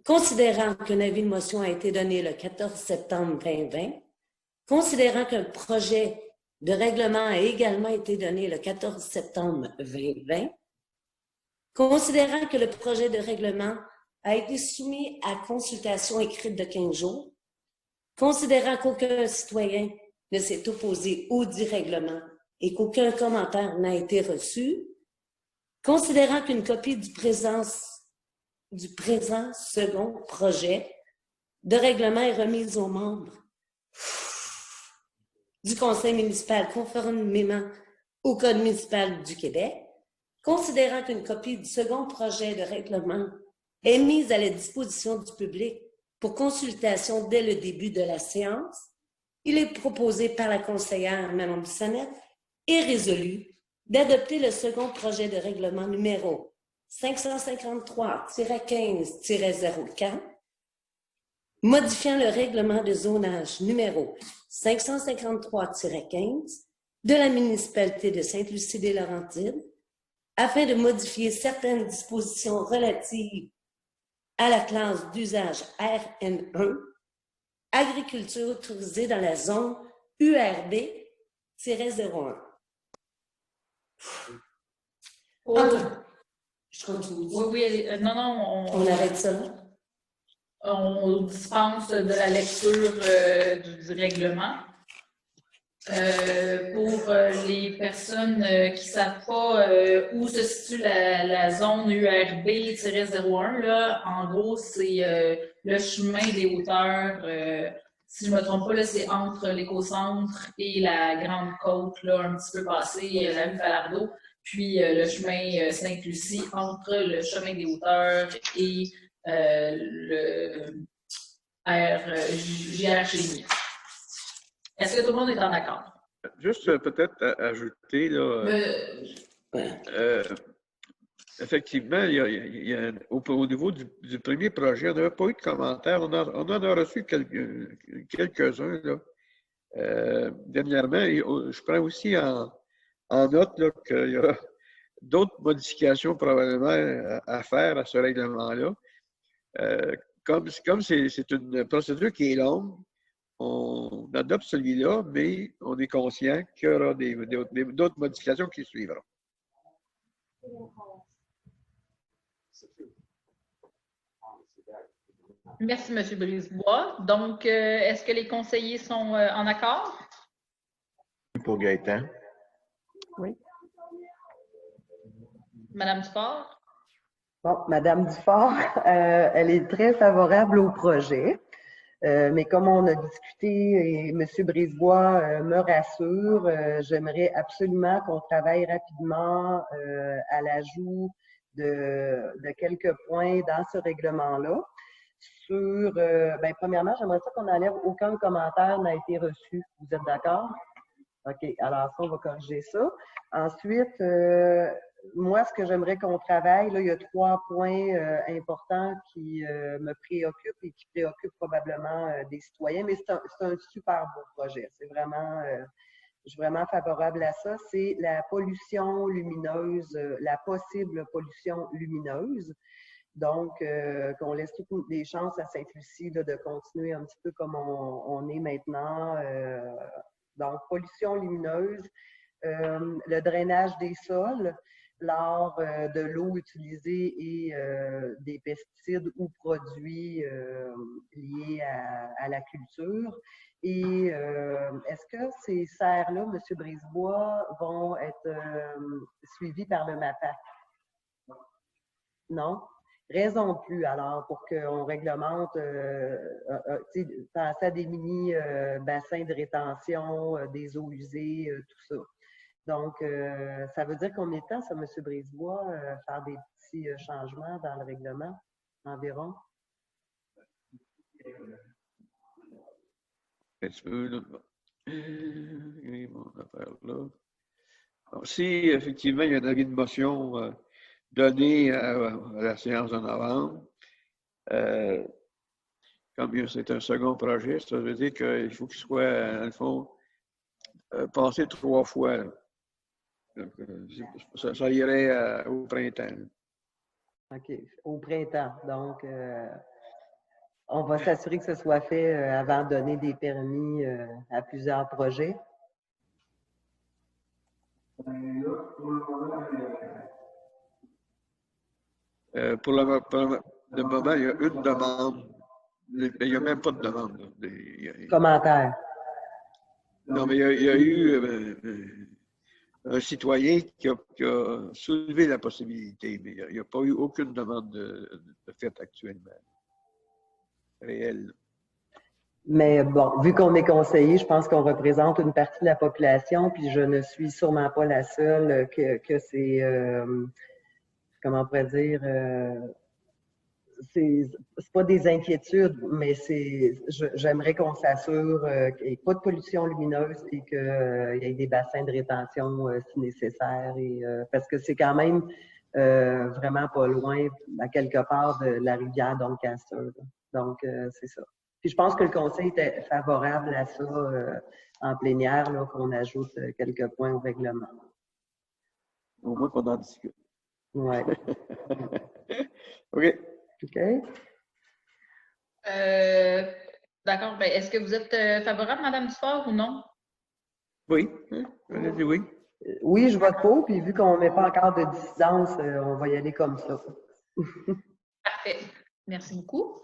considérant qu'un avis de motion a été donné le 14 septembre 2020, considérant qu'un projet de règlement a également été donné le 14 septembre 2020, considérant que le projet de règlement a été soumis à consultation écrite de 15 jours, considérant qu'aucun citoyen ne s'est opposé au dit règlement et qu'aucun commentaire n'a été reçu, considérant qu'une copie du présent second projet de règlement est remise aux membres du Conseil municipal conformément au Code municipal du Québec, considérant qu'une copie du second projet de règlement est mise à la disposition du public pour consultation dès le début de la séance, il est proposé par la conseillère Mme Bissonnette et résolu d'adopter le second projet de règlement numéro 553-15-04, modifiant le règlement de zonage numéro 553-15 de la municipalité de Sainte-Lucie-des-Laurentides afin de modifier certaines dispositions relatives à la classe d'usage RN1, agriculture autorisée dans la zone URB-01. Je continue. Oui, non, on arrête ça là? On dispense de la lecture du règlement. Pour les personnes qui ne savent pas où se situe la zone URB-01, là, en gros, c'est le chemin des hauteurs. Si je ne me trompe pas, c'est entre l'écocentre et la Grande Côte, là, un petit peu passé, la rue Falardeau, puis le chemin Sainte-Lucie, entre le chemin des hauteurs et le JR Chénier. Est-ce que tout le monde est en accord? Juste peut-être ajouter, là, effectivement, au niveau du premier projet, on n'avait pas eu de commentaires. On en a reçu quelques-uns, là. Dernièrement, je prends aussi en note qu'il y a d'autres modifications probablement à faire à ce règlement-là. Comme c'est une procédure qui est longue, on adopte celui-là, mais on est conscient qu'il y aura d'autres modifications qui suivront. Merci, M. Brisebois. Donc, est-ce que les conseillers sont en accord? Pour Gaëtan. Oui. Madame Dufort? Bon, Madame Dufort, elle est très favorable au projet. Mais comme on a discuté et M. Brisebois me rassure, j'aimerais absolument qu'on travaille rapidement à l'ajout de quelques points dans ce règlement-là. Premièrement, j'aimerais ça qu'on enlève aucun commentaire n'a été reçu. Vous êtes d'accord? OK, alors ça, on va corriger ça. Ensuite, moi, ce que j'aimerais qu'on travaille, là, il y a 3 points importants qui me préoccupent et qui préoccupent probablement des citoyens, mais c'est un super beau projet. C'est vraiment, je suis vraiment favorable à ça. C'est la pollution lumineuse, la possible pollution lumineuse. Donc, qu'on laisse toutes les chances à Sainte-Lucie de continuer un petit peu comme on est maintenant. Donc, pollution lumineuse, le drainage des sols, lors de l'eau utilisée et des pesticides ou produits liés à la culture. Et est-ce que ces serres-là, M. Brisebois, vont être suivies par le MAPAC? Non? Raison de plus, alors, pour qu'on réglemente, penser à des mini-bassins de rétention, des eaux usées, tout ça. Donc, ça veut dire combien de temps, ça, M. Brisebois, faire des petits changements dans le règlement, environ? Un petit peu, là. Donc, si, effectivement, il y a une motion donnée à la séance de novembre, comme c'est un second projet, ça veut dire qu'il faut qu'il soit, dans le fond, passé 3 fois. Là. Donc, ça irait au printemps. OK, au printemps. Donc, on va s'assurer que ce soit fait avant de donner des permis à plusieurs projets. Pour le moment, il y a une demande. Il n'y a même pas de demande. Commentaire. Non, mais il y a eu un citoyen qui a soulevé la possibilité, mais il n'y a pas eu aucune demande de fait actuellement. Réelle. Mais bon, vu qu'on est conseiller, je pense qu'on représente une partie de la population, puis je ne suis sûrement pas la seule que c'est, comment on pourrait dire, c'est pas des inquiétudes, mais j'aimerais qu'on s'assure qu'il n'y ait pas de pollution lumineuse et qu'il y ait des bassins de rétention si nécessaire, parce que c'est quand même vraiment pas loin, à quelque part, de la rivière Doncaster. Donc, c'est ça. Puis je pense que le conseil était favorable à ça en plénière, qu'on ajoute quelques points au règlement. Au moins qu'on en discute. Oui. OK. OK. D'accord. Ben, est-ce que vous êtes favorable, Mme Dufort, ou non? Oui. Elle dit oui. Oui, je vote pour, puis vu qu'on ne met pas encore de dissidence, on va y aller comme ça. Parfait. Merci beaucoup.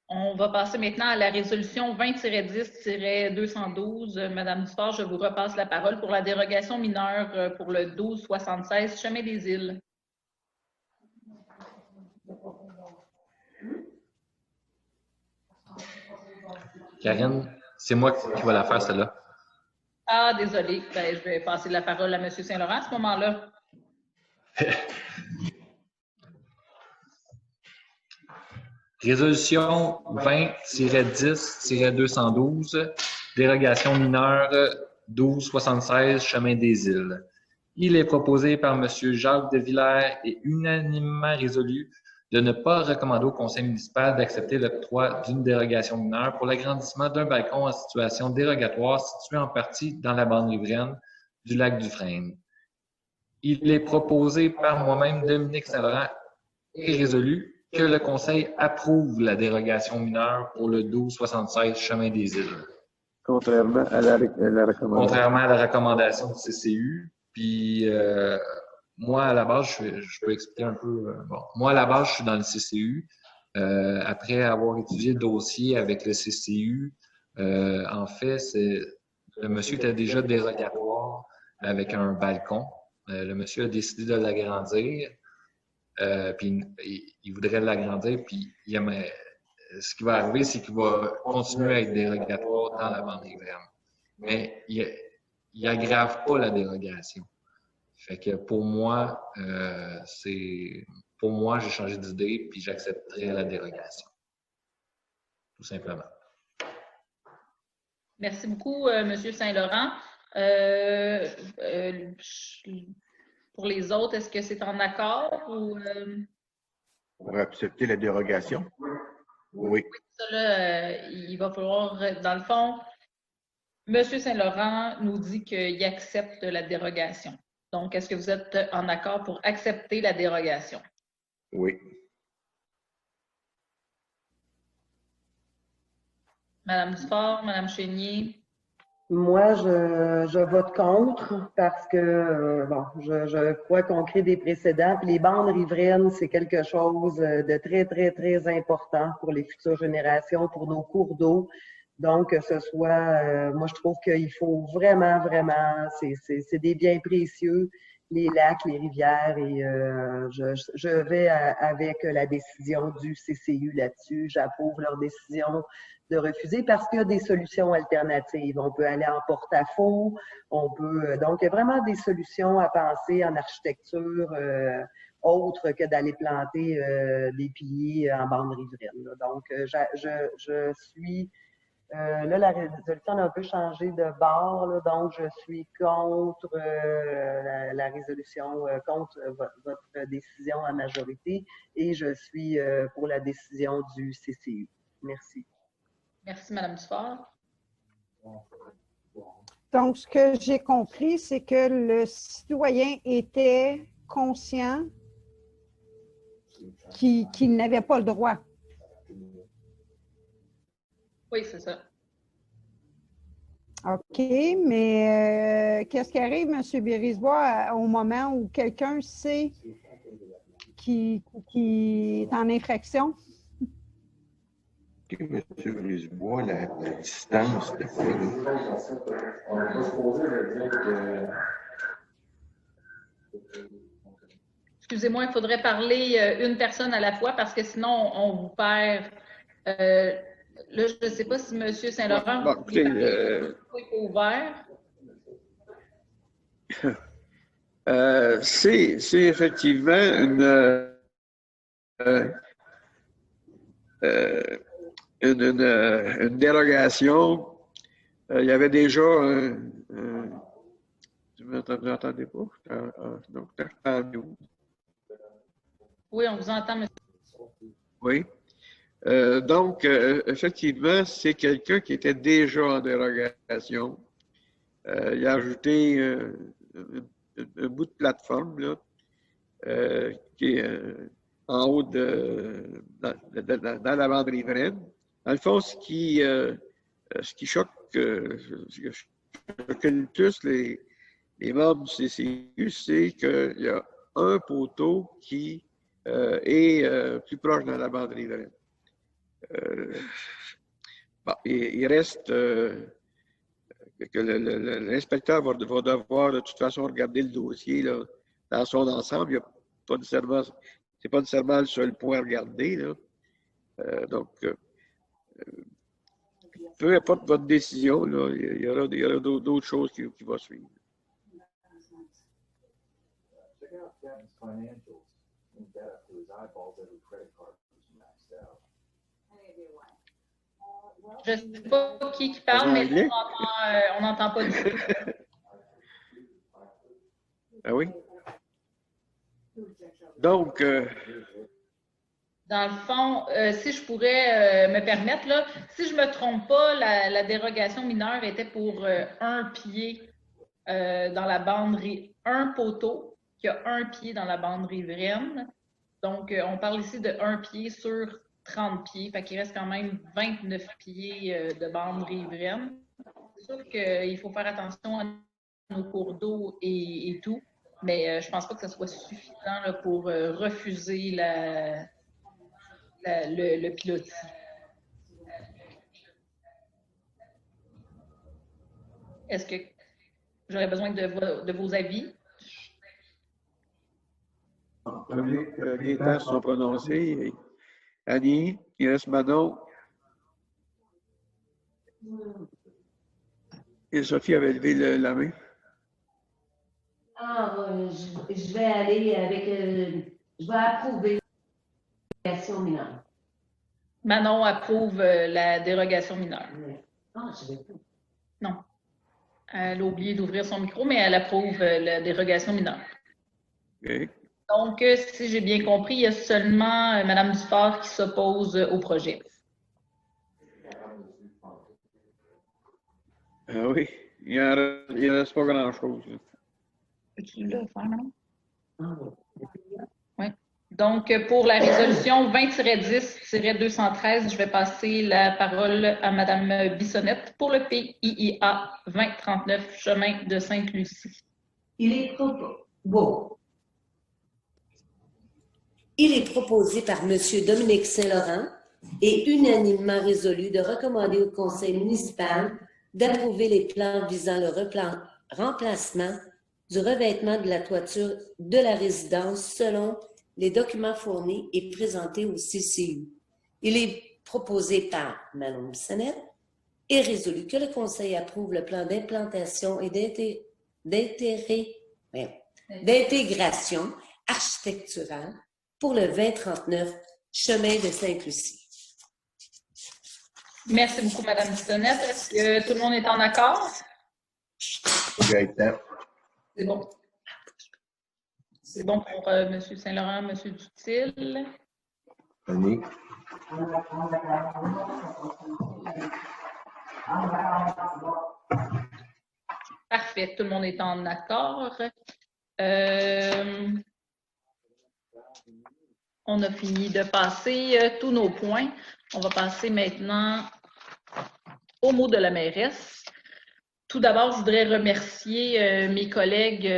On va passer maintenant à la résolution 20-10-212. Madame Dufort, je vous repasse la parole pour la dérogation mineure pour le 1276 Chemin des Îles. Karine, c'est moi qui vais la faire, celle-là. Ah, désolé. Ben, je vais passer la parole à M. Saint-Laurent à ce moment-là. Résolution 20-10-212, dérogation mineure 1276 Chemin des Îles. Il est proposé par M. Jacques de Villers et unanimement résolu de ne pas recommander au conseil municipal d'accepter l'octroi d'une dérogation mineure pour l'agrandissement d'un balcon en situation dérogatoire situé en partie dans la bande riveraine du lac Dufresne. Il est proposé par moi-même, Dominique Saint-Laurent, et résolu que le conseil approuve la dérogation mineure pour le 1276 chemin des Îles. Contrairement à la recommandation. Contrairement à la recommandation du CCU. Puis, moi, à la base, je peux expliquer un peu. Bon, moi, à la base, je suis dans le CCU. Après avoir étudié le dossier avec le CCU, en fait, le monsieur était déjà dérogatoire avec un balcon. Le monsieur a décidé de l'agrandir. Puis, il voudrait l'agrandir. Puis, ce qui va arriver, c'est qu'il va continuer à être dérogatoire dans la bande riveraine. Mais il n'aggrave pas la dérogation. Fait que pour moi, j'ai changé d'idée puis j'accepterai la dérogation. Tout simplement. Merci beaucoup, M. Saint-Laurent. Pour les autres, est-ce que c'est en accord ou… Pour accepter la dérogation? Oui. Ça, là, il va falloir, dans le fond, M. Saint-Laurent nous dit qu'il accepte la dérogation. Donc, est-ce que vous êtes en accord pour accepter la dérogation? Oui. Madame Dufort, Madame Chénier? Moi, je vote contre parce que, bon, je crois qu'on crée des précédents. Puis les bandes riveraines, c'est quelque chose de très, très, très important pour les futures générations, pour nos cours d'eau. Donc, que ce soit, moi, je trouve qu'il faut vraiment, vraiment, c'est des biens précieux, les lacs, les rivières, et je vais avec la décision du CCU là-dessus. J'approuve leur décision de refuser parce qu'il y a des solutions alternatives. On peut aller en porte-à-faux, on peut… Donc, il y a vraiment des solutions à penser en architecture autre que d'aller planter des piliers en bande riveraine. Donc, je suis… là, la résolution a un peu changé de bord, là, donc je suis contre la résolution, contre votre décision en majorité et je suis pour la décision du CCU. Merci. Merci, Mme Dufort. Donc, ce que j'ai compris, c'est que le citoyen était conscient qu'il n'avait pas le droit. Oui, c'est ça. OK, mais qu'est-ce qui arrive, M. Birisbois, au moment où quelqu'un sait qu'il est en infraction? OK, M. Brisebois, la distance de Excusez-moi, il faudrait parler une personne à la fois parce que sinon, on vous perd. Là, je ne sais pas si M. Saint-Laurent Bon, écoutez, est ouvert. C'est effectivement une dérogation. Il y avait déjà tu m'entendez pas? Donc, Oui, on vous entend, M. Oui. Donc, effectivement, c'est quelqu'un qui était déjà en dérogation. Il a ajouté un bout de plateforme là, qui est en haut dans la bande riveraine. Dans le fond, ce qui choque le plus les membres du CCU, c'est qu'il y a un poteau qui est plus proche de la bande riveraine. Bon, il reste que l'inspecteur va devoir de toute façon regarder le dossier là, dans son ensemble. C'est pas nécessairement le seul point à regarder. Là. Donc, peu importe votre décision, là, il y aura d'autres choses qui vont suivre. Je ne sais pas qui parle, mais on n'entend pas du tout. Ah oui? Donc, Dans le fond, si je pourrais me permettre, là, si je ne me trompe pas, la dérogation mineure était pour un pied dans la bande, un poteau qui a un pied dans la bande riveraine. Donc, on parle ici de un pied sur 30 pieds, fait qu'il reste quand même 29 pieds de bande riveraine. C'est sûr qu'il faut faire attention à nos cours d'eau et tout, mais je ne pense pas que ce soit suffisant là, pour refuser le pilotis. Est-ce que j'aurais besoin de vos avis? Les temps sont prononcés. Annie, il reste Manon. Et Sophie avait levé la main. Je vais aller avec... je vais approuver la dérogation mineure. Manon approuve la dérogation mineure. Ah, je vais pas. Non. Elle a oublié d'ouvrir son micro, mais elle approuve la dérogation mineure. Okay. Donc, si j'ai bien compris, il y a seulement Mme Dufort qui s'oppose au projet. Ah oui, il ne reste pas grand-chose. Peux-tu le faire, non? Oui. Donc, pour la résolution 20-10-213, je vais passer la parole à Mme Bissonnette pour le PIIA 2039, chemin de Sainte-Lucie. Il est proposé par M. Dominique Saint-Laurent et unanimement résolu de recommander au conseil municipal d'approuver les plans visant le remplacement du revêtement de la toiture de la résidence selon les documents fournis et présentés au CCU. Il est proposé par Mme Bissonnette et résolu que le conseil approuve le plan d'implantation et d'intégration architecturale pour le 2039 chemin de Sainte-Lucie. Merci beaucoup, Mme Bissonnette. Est-ce que tout le monde est en accord? C'est bon. C'est bon pour M. Saint-Laurent, M. Dutil. Annie. Parfait, tout le monde est en accord. On a fini de passer tous nos points. On va passer maintenant au mot de la mairesse. Tout d'abord, je voudrais remercier mes collègues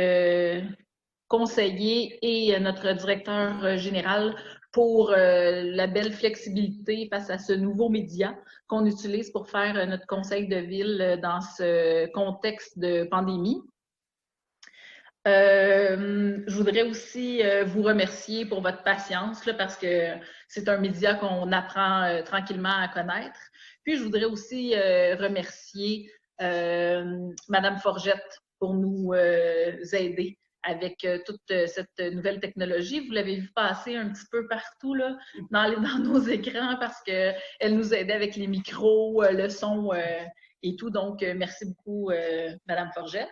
conseillers et notre directeur général pour la belle flexibilité face à ce nouveau média qu'on utilise pour faire notre conseil de ville dans ce contexte de pandémie. Je voudrais aussi vous remercier pour votre patience là, parce que c'est un média qu'on apprend tranquillement à connaître. Puis, je voudrais aussi remercier Mme Forgette pour nous aider avec toute cette nouvelle technologie. Vous l'avez vu passer un petit peu partout là, dans nos écrans parce qu'elle nous aidait avec les micros, le son et tout. Donc, merci beaucoup, Mme Forgette.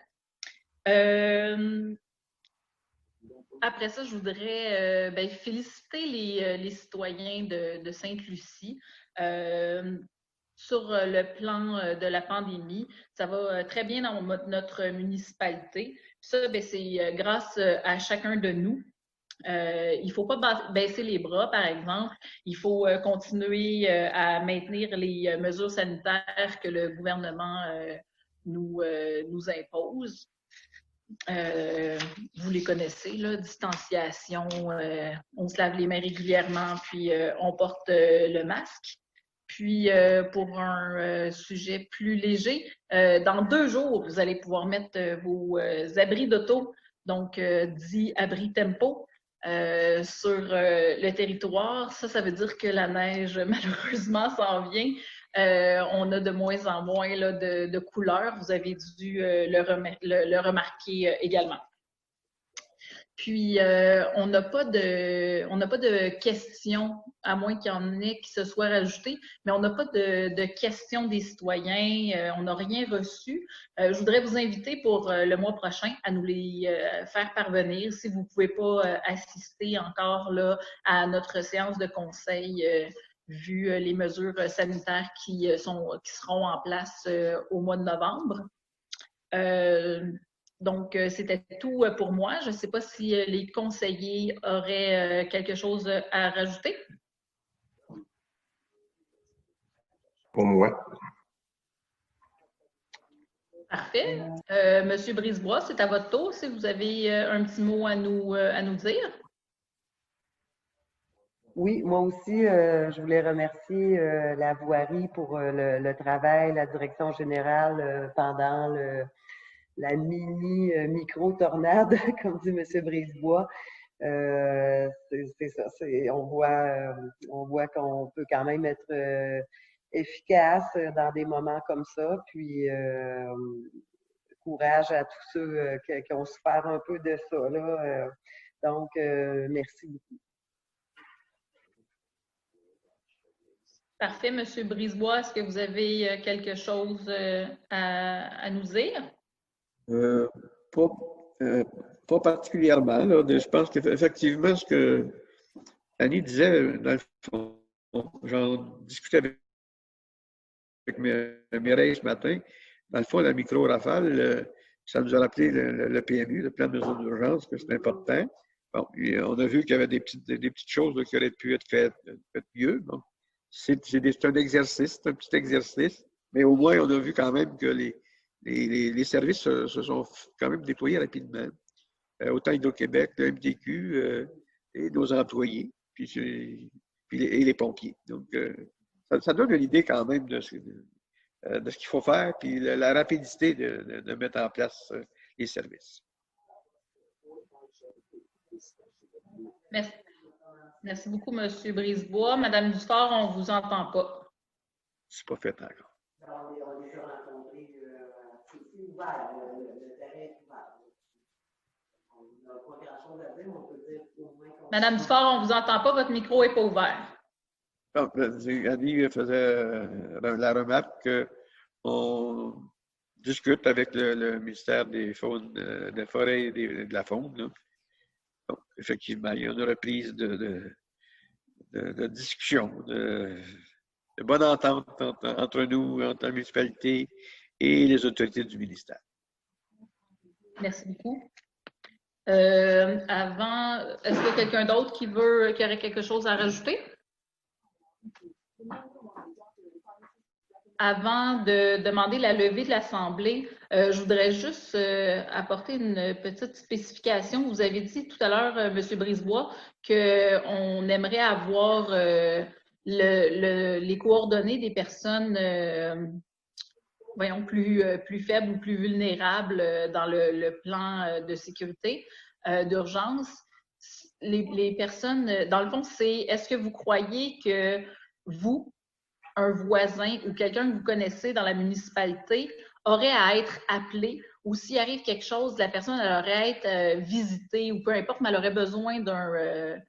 Après ça, je voudrais féliciter les citoyens de Sainte-Lucie sur le plan de la pandémie. Ça va très bien dans notre municipalité. Ça, c'est grâce à chacun de nous. Il ne faut pas baisser les bras, par exemple. Il faut continuer à maintenir les mesures sanitaires que le gouvernement nous impose. Vous les connaissez, là, distanciation, on se lave les mains régulièrement, puis on porte le masque. Puis, pour un sujet plus léger, dans 2 jours, vous allez pouvoir mettre vos abris d'auto, donc dit abri tempo, sur le territoire. Ça veut dire que la neige, malheureusement, s'en vient. On a de moins en moins là, de couleurs. Vous avez dû le remarquer également. Puis, on n'a pas de questions, à moins qu'il y en ait qui se soient rajoutées, mais on n'a pas de questions des citoyens, on n'a rien reçu. Je voudrais vous inviter pour le mois prochain à nous les faire parvenir si vous ne pouvez pas assister encore là, à notre séance de conseil vu les mesures sanitaires qui seront en place au mois de novembre. Donc, c'était tout pour moi. Je ne sais pas si les conseillers auraient quelque chose à rajouter. Pour moi. Parfait. Monsieur Brisebois, c'est à votre tour si vous avez un petit mot à nous dire. Oui, moi aussi, je voulais remercier la voirie pour le travail, la direction générale pendant la micro-tornade, comme dit M. Brisebois. C'est ça, on voit qu'on peut quand même être efficace dans des moments comme ça. Puis, courage à tous ceux qui ont souffert un peu de ça, là. Donc, merci beaucoup. Parfait. Monsieur Brisebois, est-ce que vous avez quelque chose à nous dire? Pas particulièrement. Là. Je pense qu'effectivement, ce que Annie disait, dans le fond, j'en discutais avec Mireille ce matin. Dans le fond, la micro-rafale, ça nous a rappelé le PMU, le plan de mesures d'urgence, que c'est important. Bon, on a vu qu'il y avait des petites choses là, qui auraient pu être faites mieux. Bon. C'est un exercice, c'est un petit exercice, mais au moins, on a vu quand même que les services se sont quand même déployés rapidement. Autant Hydro-Québec, le MTQ et nos employés, et les pompiers. Donc, ça donne une idée quand même de ce qu'il faut faire, puis la rapidité de mettre en place les services. Merci. Merci beaucoup, M. Brisebois. Madame Dufort, on ne vous entend pas. C'est pas fait encore. On les a rencontrés, c'est ouvert, le terrain est ouvert. On n'a pas grand-chose à dire, mais on peut dire au moins qu'on... Madame Dufort, on ne vous entend pas, votre micro n'est pas ouvert. Donc, Annie faisait la remarque qu'on discute avec le ministère des Faunes, des Forêts et de la Faune. Là. Donc, effectivement, il y a une reprise de discussion, de bonne entente entre nous, entre la municipalité et les autorités du ministère. Merci beaucoup. Est-ce qu'il y a quelqu'un d'autre qui aurait quelque chose à rajouter? Avant de demander la levée de l'Assemblée, je voudrais juste apporter une petite spécification. Vous avez dit tout à l'heure, M. Brisebois, qu'on aimerait avoir les coordonnées des personnes plus faibles ou plus vulnérables dans le plan de sécurité d'urgence. Les personnes, dans le fond, c'est est-ce que vous croyez que vous, un voisin ou quelqu'un que vous connaissez dans la municipalité aurait à être appelé ou s'il arrive quelque chose, la personne elle aurait à être visitée ou peu importe, mais elle aurait besoin de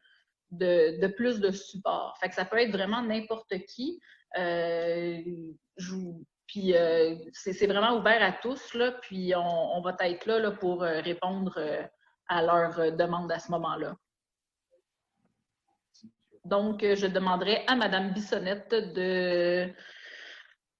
plus de support. Fait que ça peut être vraiment n'importe qui. Puis c'est vraiment ouvert à tous, là, puis on va être là pour répondre à leurs demandes à ce moment-là. Donc, je demanderai à Mme Bissonnette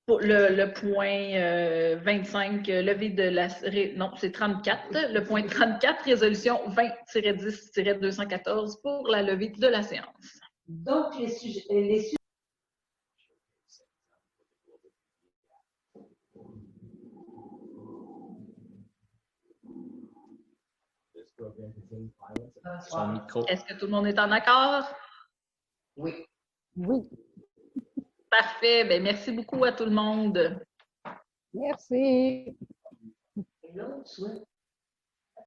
pour le point 25, levée de la... Non, c'est 34. Le point 34, résolution 20-10-214 pour la levée de la séance. Donc, les sujets... Son micro. Est-ce que tout le monde est en accord? Oui. Oui. Parfait. Bien, merci beaucoup à tout le monde. Merci. Et l'autre,